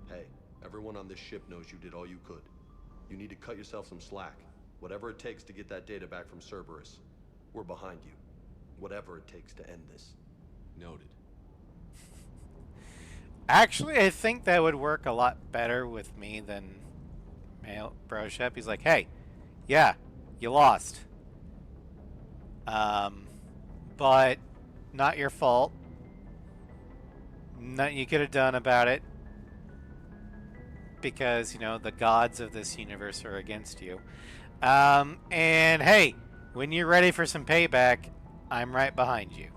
Hey, everyone on this ship knows you did all you could. You need to cut yourself some slack. Whatever it takes to get that data back from Cerberus. We're behind you. Whatever it takes to end this. Noted. Actually, I think that would work a lot better with me than Bro Shep. He's like, hey, yeah, you lost. But not your fault. Nothing you could have done about it. Because, you know, the gods of this universe are against you. And hey, when you're ready for some payback, I'm right behind you.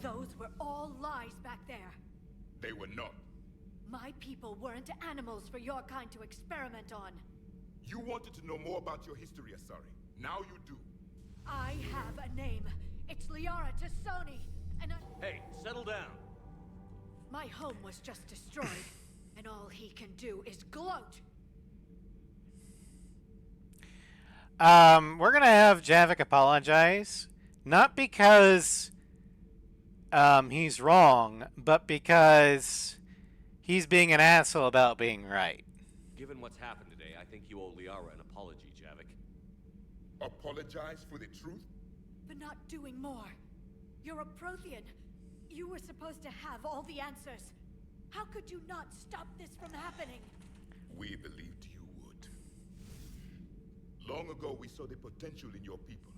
Those were all lies back there. They were not. My people weren't animals for your kind to experiment on. You wanted to know more about your history, Asari. Now you do. I have a name. It's Liara Tassoni, and Hey, settle down. my home was just destroyed, and all he can do is gloat. We're gonna have Javik apologize, not because he's wrong, but because he's being an asshole about being right. Given what's happened today, I think you owe Liara an apology, Javik. Apologize for the truth? For not doing more. You're a Prothean. You were supposed to have all the answers. How could you not stop this from happening? We believed you would. Long ago, we saw the potential in your people.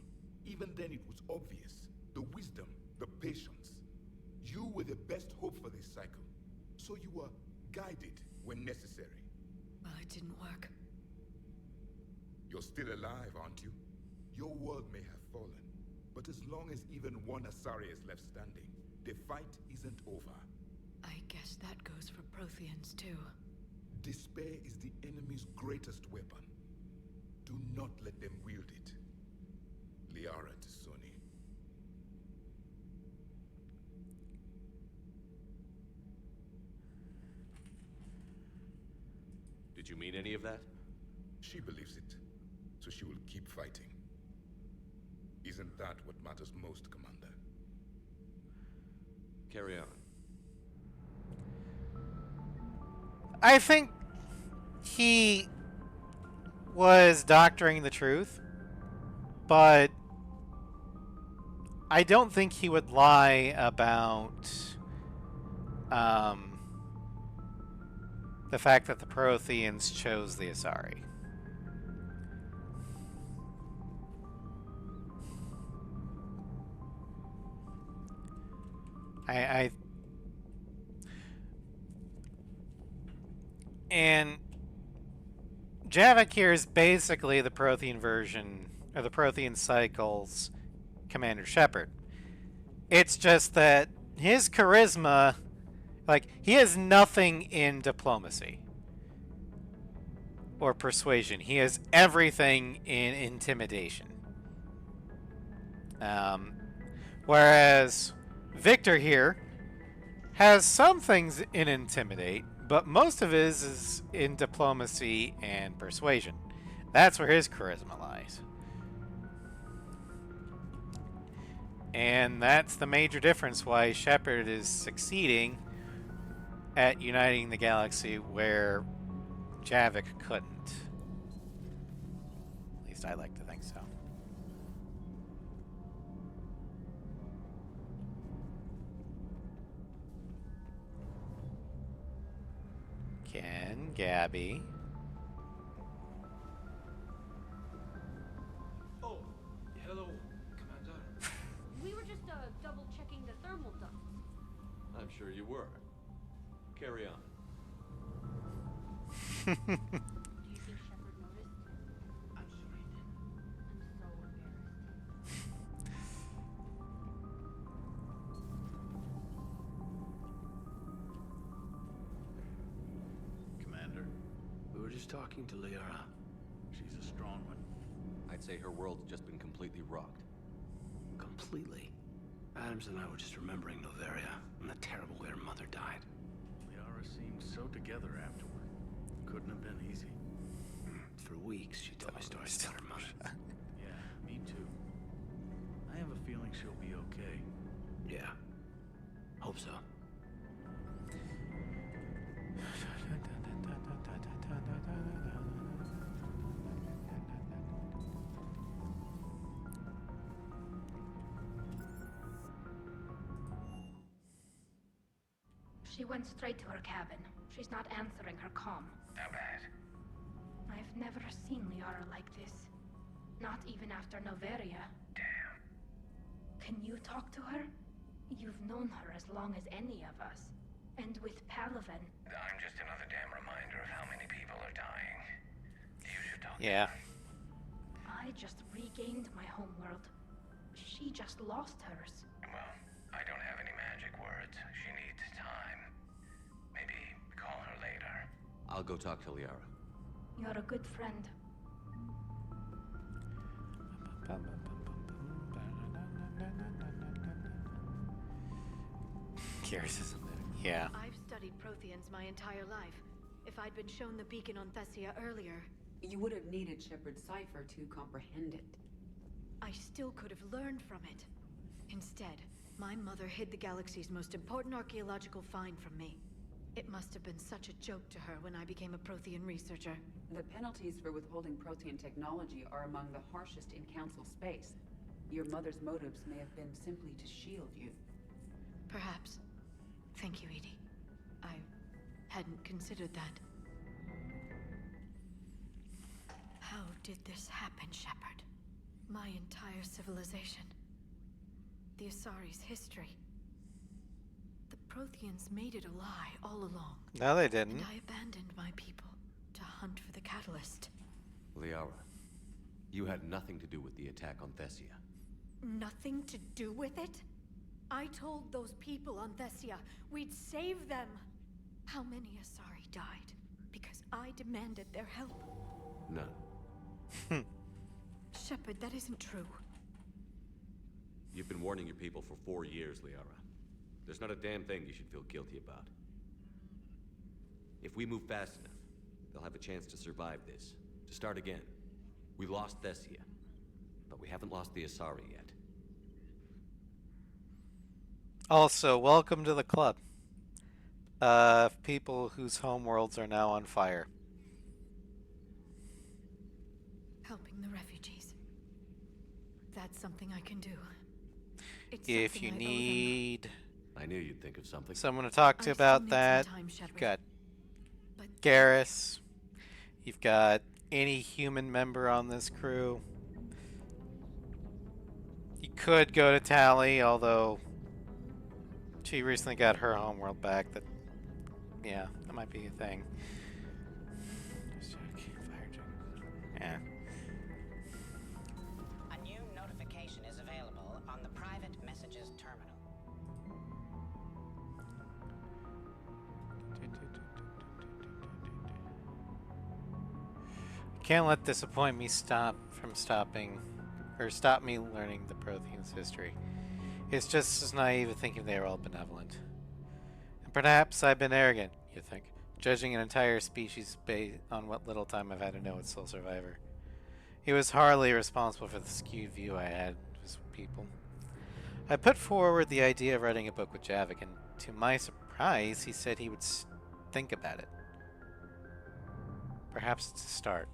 Even then, it was obvious. The wisdom, the patience. You were the best hope for this cycle. So you were guided when necessary. Well, it didn't work. You're still alive, aren't you? Your world may have fallen, but as long as even one Asari is left standing, the fight isn't over. I guess that goes for Protheans, too. Despair is the enemy's greatest weapon. Do not let them wield it. Liara Tassoni. Did you mean any of that? She believes it, so she will keep fighting. Isn't that what matters most, Commander? Carry on. I think he was doctoring the truth, but I don't think he would lie about the fact that the Protheans chose the Asari. And Javik here is basically the Prothean version, or the Prothean Cycle's Commander Shepard. It's just that his charisma, like, he has nothing in diplomacy or persuasion. He has everything in intimidation. Whereas Victor here has some things in intimidate, but most of his is in diplomacy and persuasion. That's where his charisma lies. And that's the major difference why Shepard is succeeding at uniting the galaxy where Javik couldn't. At least I like to think so. Ken, Gabby. Oh, hello, Commander. We were just double checking the thermal ducts. I'm sure you were. Carry on. Do you think Shepard noticed? I'm sure he did. I'm so embarrassed. Commander, we were just talking to Liara. She's a strong one. I'd say her world's just been completely rocked. Completely. Adams and I were just remembering Noveria and the terrible way her mother died. Liara seemed so together afterward. Couldn't have been easy. For weeks, she told me stories about her mother. Yeah, me too. I have a feeling she'll be okay. Yeah. Hope so. She went straight to her cabin. She's not answering her comm. How bad? I've never seen Liara like this. Not even after Noveria. Damn. Can you talk to her? You've known her as long as any of us. And with Palaven. I'm just another damn reminder of how many people are dying. You should talk to Yeah. her. I just regained my homeworld. She just lost hers. Well, I don't have any magic words. She needs time. Maybe call her later. I'll go talk to Liara. You're a good friend. Yeah. I've studied Protheans my entire life. If I'd been shown the beacon on Thessia earlier... You would have needed Shepard's cipher to comprehend it. I still could have learned from it. Instead, my mother hid the galaxy's most important archaeological find from me. It must have been such a joke to her when I became a Prothean researcher. The penalties for withholding Prothean technology are among the harshest in Council space. Your mother's motives may have been simply to shield you. Perhaps. Thank you, Edie. I hadn't considered that. How did this happen, Shepard? My entire civilization. The Asari's history. The Protheans made it a lie all along. No, they didn't. And I abandoned my people to hunt for the catalyst. Liara, you had nothing to do with the attack on Thessia. Nothing to do with it? I told those people on Thessia we'd save them. How many Asari died because I demanded their help? None. Shepard, that isn't true. You've been warning your people for 4 years, Liara. There's not a damn thing you should feel guilty about. If we move fast enough, they'll have a chance to survive this. To start again. We lost Thessia, but we haven't lost the Asari yet. Also, welcome to the club of people whose homeworlds are now on fire. Helping the refugees. That's something I can do. It's If something you I owe them. need I knew you'd think of something. someone to talk to I about still need that, some time, you've Shepard. got But Garrus. You've got any human member on this crew. You could go to Tally, although she recently got her homeworld back. That, yeah, that might be a thing. Just check. Fire check. Yeah. A new notification is available on the private messages terminal. Can't let disappoint me stop me learning the Protheans' history. It's just as naive to thinking they are all benevolent. And perhaps I've been arrogant, you think, judging an entire species based on what little time I've had to know its sole survivor. He was hardly responsible for the skewed view I had of his people. I put forward the idea of writing a book with Javik, and to my surprise, he said he would think about it. Perhaps it's a start.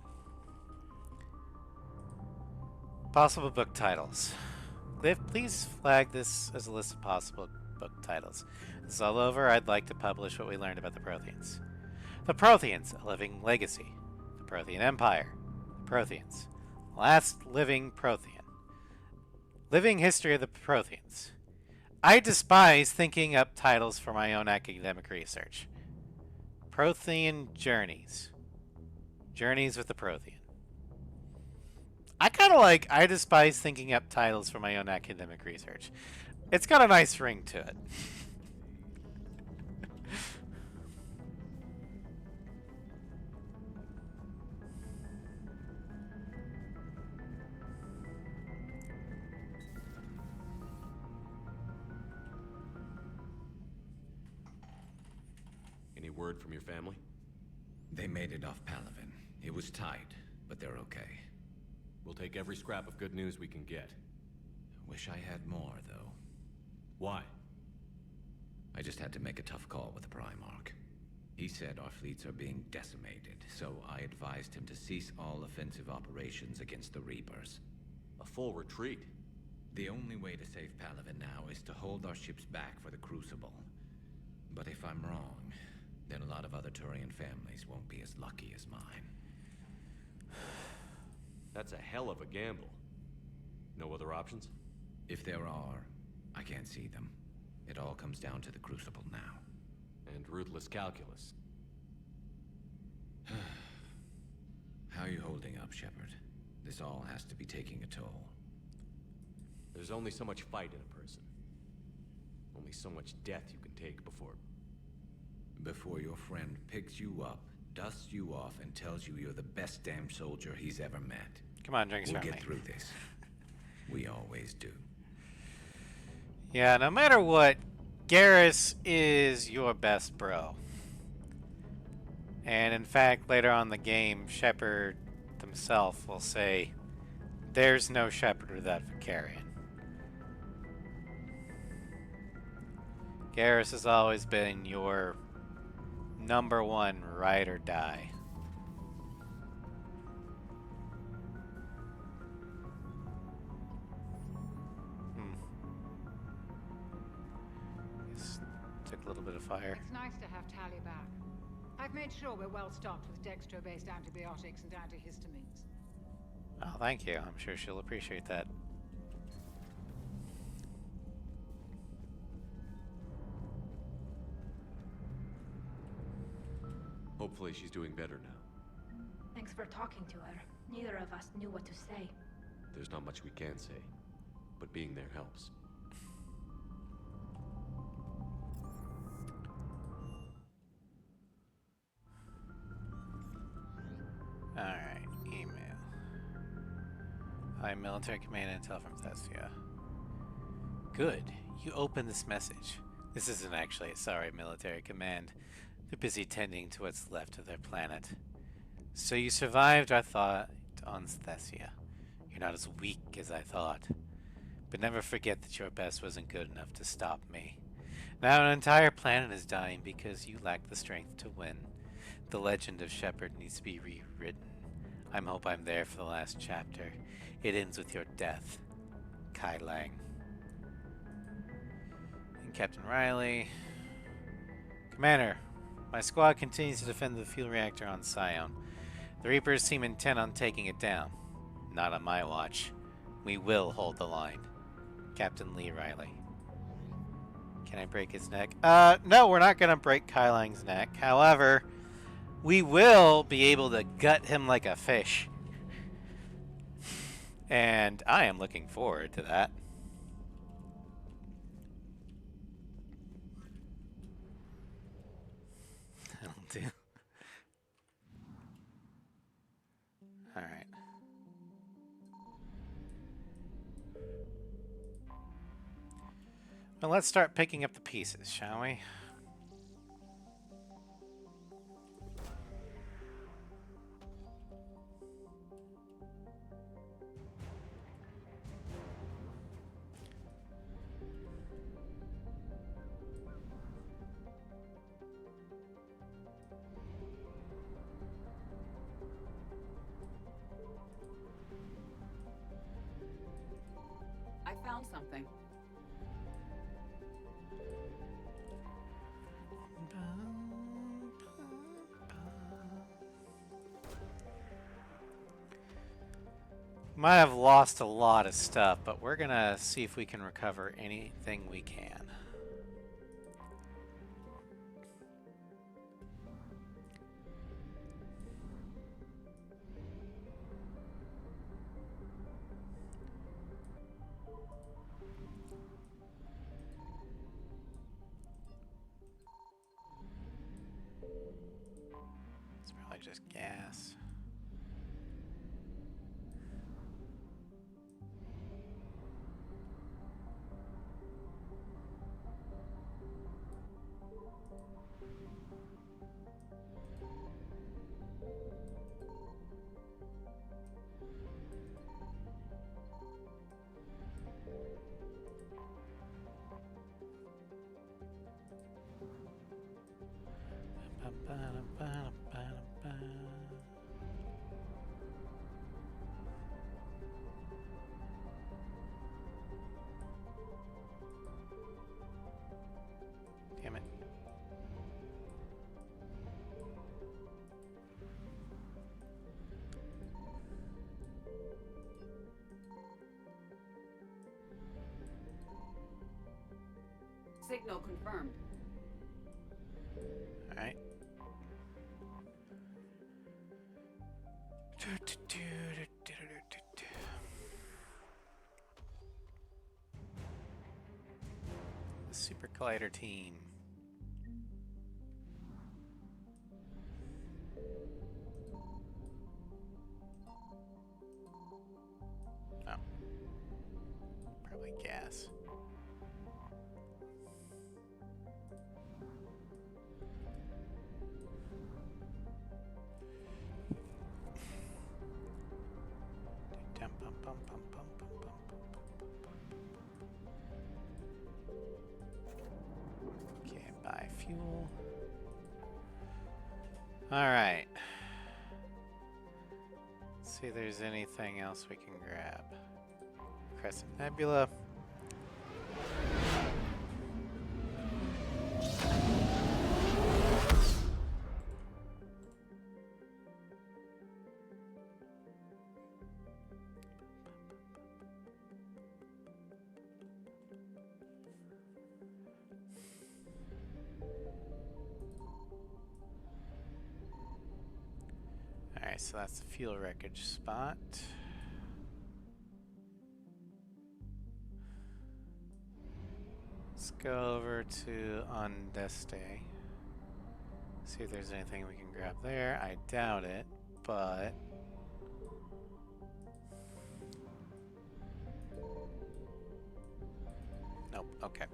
Possible book titles. Liv, please flag this as a list of possible book titles. This is all over. I'd like to publish what we learned about the Protheans. The Protheans, a living legacy. The Prothean Empire. The Protheans. Last living Prothean. Living history of the Protheans. I despise thinking up titles for my own academic research. Prothean Journeys. Journeys with the Prothean. I despise thinking up titles for my own academic research. It's got a nice ring to it. Any word from your family? They made it off Palaven. It was tight, but they're okay. We'll take every scrap of good news we can get. Wish I had more, though. Why? I just had to make a tough call with the Primarch. He said our fleets are being decimated, so I advised him to cease all offensive operations against the Reapers. A full retreat? The only way to save Palaven now is to hold our ships back for the Crucible. But if I'm wrong, then a lot of other Turian families won't be as lucky as mine. That's a hell of a gamble. No other options? If there are, I can't see them. It all comes down to the Crucible now. And ruthless calculus. How are you holding up, Shepard? This all has to be taking a toll. There's only so much fight in a person. Only so much death you can take before... Before your friend picks you up, dusts you off, and tells you you're the best damn soldier he's ever met. Come on, drinks We'll around get me. through this. We always do. Yeah, no matter what, Garrus is your best bro. And in fact, later on in the game, Shepard himself will say, there's no Shepard without Vicarian. Garrus has always been your #1 ride or die. Took a little bit of fire. It's nice to have Tally back. I've made sure we're well stocked with dextro-based antibiotics and antihistamines. Oh, thank you. I'm sure she'll appreciate that. Hopefully she's doing better now. Thanks for talking to her. Neither of us knew what to say. There's not much we can say, but being there helps. Alright, email. Hi, military command intel from Thessia. Good. You opened this message. This isn't actually a sorry military command. They're busy tending to what's left of their planet. So you survived, I thought, on Thessia. You're not as weak as I thought. But never forget that your best wasn't good enough to stop me. Now an entire planet is dying because you lack the strength to win. The legend of Shepard needs to be rewritten. I hope I'm there for the last chapter. It ends with your death. Kai Lang. And Captain Riley. Commander, my squad continues to defend the fuel reactor on Scion. The Reapers seem intent on taking it down. Not on my watch. We will hold the line. Captain Lee Riley. Can I break his neck? No, we're not gonna break Kai Lang's neck. However, we will be able to gut him like a fish. And I am looking forward to that. That'll do. Alright. Well, let's start picking up the pieces, shall we? I found something. Might have lost a lot of stuff, but we're gonna see if we can recover anything we can. It's probably just gas. Damn it. Signal confirmed. Alright. The Super Collider team. Oh. Probably gas. Okay, buy fuel. Alright. See if there's anything else we can grab. Crescent Nebula. Alright, so that's the fuel wreckage spot. Let's go over to Ondeste. See if there's anything we can grab there. I doubt it, but... Nope, okay.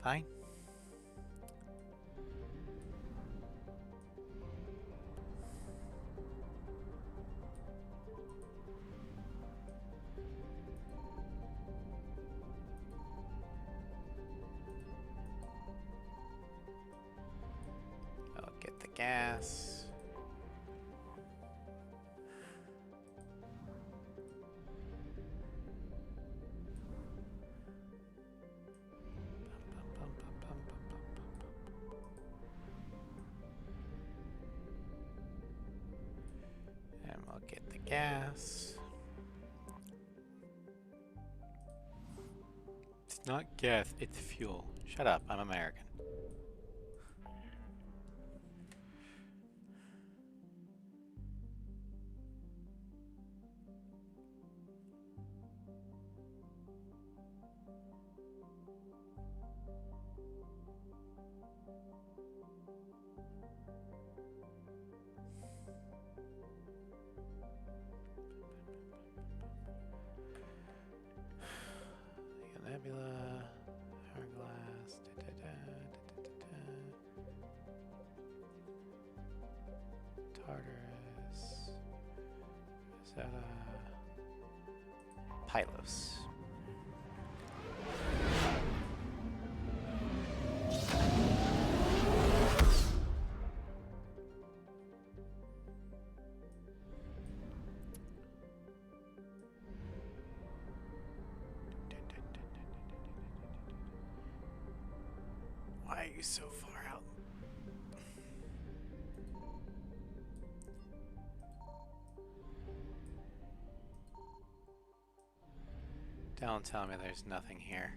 Fine. gas. It's not gas, it's fuel. Shut up, I'm American. Nebula, hourglass, Tartarus, Zeta, Pylos. Why are you so far out? Don't tell me there's nothing here.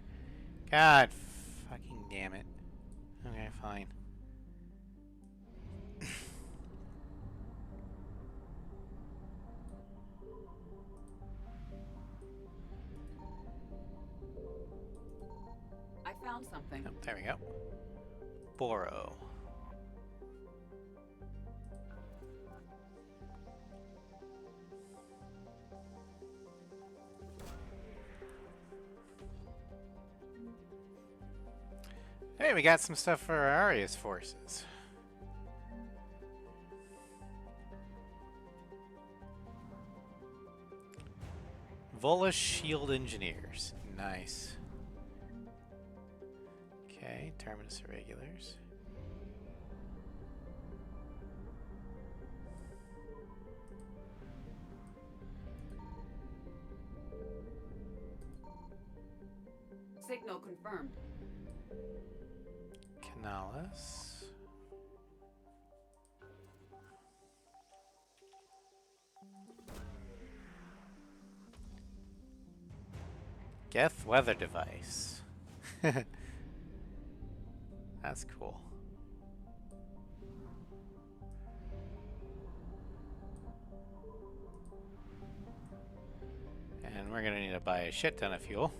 God fucking damn it. Okay, fine. I found something. Oh, there we go. Boro. Hey, we got some stuff for Aria's forces. Volus Shield Engineers. Nice. Okay, Terminus Irregulars. Signal confirmed. Canalis. Geth weather device. That's cool. And we're gonna need to buy a shit ton of fuel.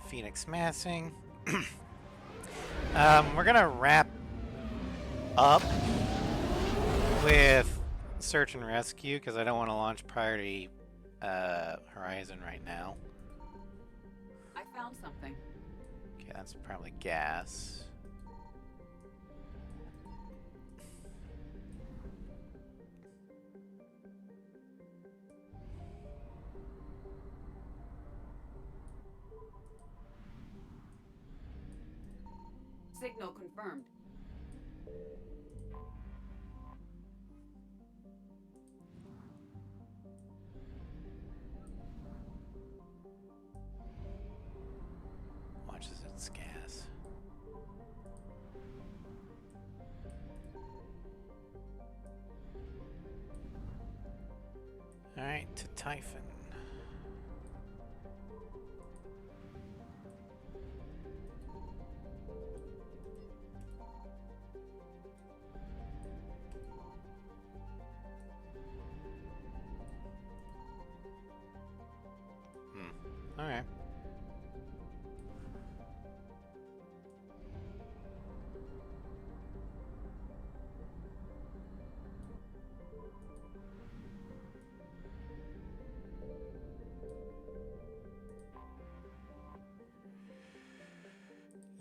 Phoenix massing. We're gonna wrap up with search and rescue because I don't want to launch priority Horizon right now. I found something. Okay, that's probably gas. Signal confirmed. Watch as it's gas. Alright, to Typhon. Alright.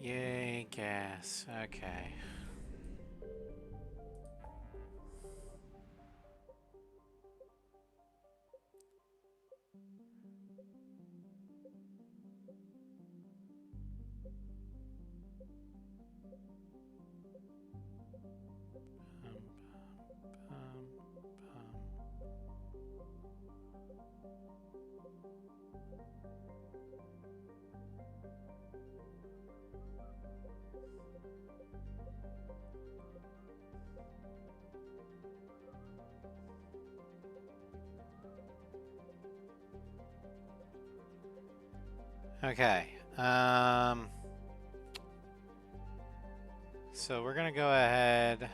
Yay, gas. Okay. Okay. So we're gonna go ahead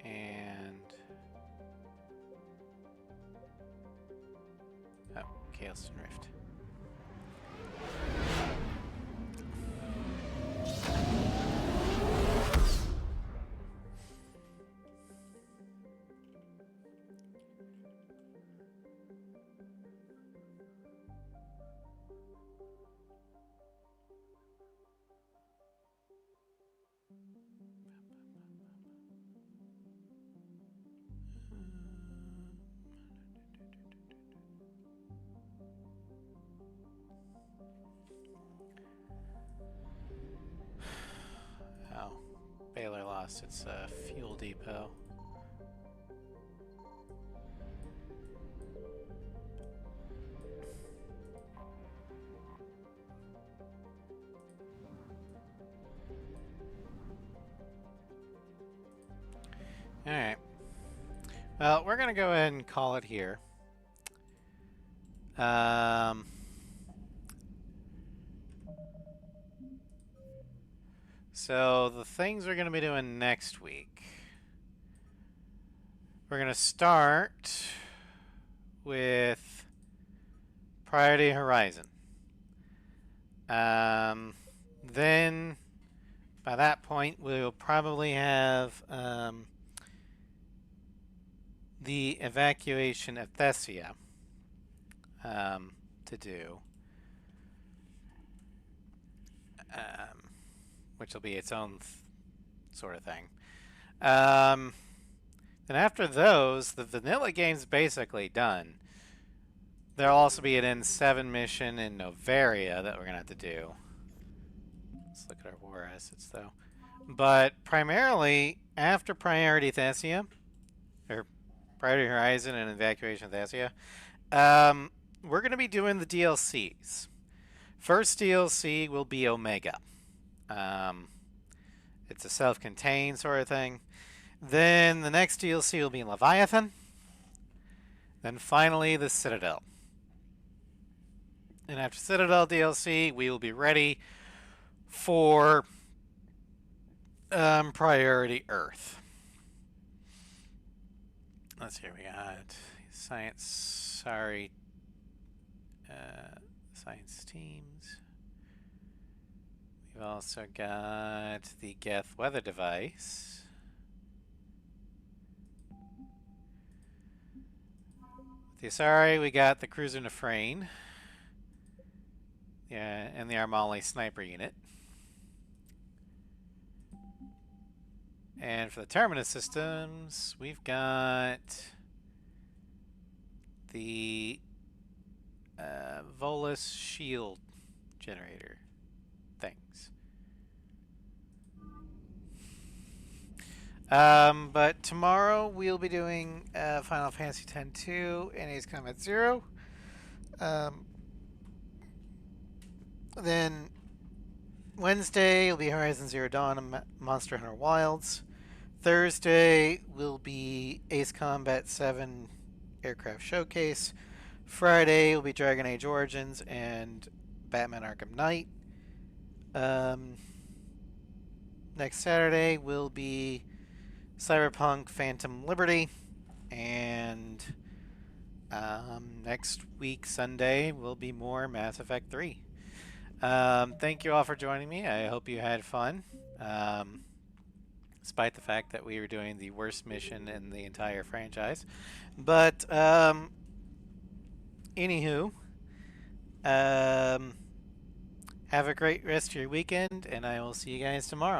and Chaos and Rift. Oh, Baylor lost its fuel depot. Alright. Well, we're going to go ahead and call it here. So the things we're going to be doing next week. We're going to start with Priority Horizon. Then, by that point, we'll probably have the evacuation of Thessia to do, which will be its own sort of thing. Then after those, the vanilla game's basically done. There'll also be an N7 mission in Novaria that we're going to have to do. Let's look at our war assets, though. But primarily, after Priority Thessia, or Priority Horizon and Evacuation of Thessia, we're going to be doing the DLCs. First DLC will be Omega. It's a self-contained sort of thing. Then the next DLC will be Leviathan. Then finally, the Citadel. And after Citadel DLC, we will be ready for Priority Earth. Let's see, we got science, science teams. We've also got the Geth weather device. With the Asari, we got the Cruiser Nefrane. Yeah, and the Armali sniper unit. And for the Terminus systems, we've got the Volus shield generator things. But tomorrow we'll be doing Final Fantasy X-2 and Ace Combat 0. Then Wednesday will be Horizon Zero Dawn and Monster Hunter Wilds. Thursday will be Ace Combat 7 Aircraft Showcase. Friday will be Dragon Age Origins and Batman Arkham Knight. Next Saturday will be Cyberpunk Phantom Liberty. And next week, Sunday, will be more Mass Effect 3. Thank you all for joining me. I hope you had fun. Despite the fact that we were doing the worst mission in the entire franchise. But, anywho, have a great rest of your weekend, and I will see you guys tomorrow.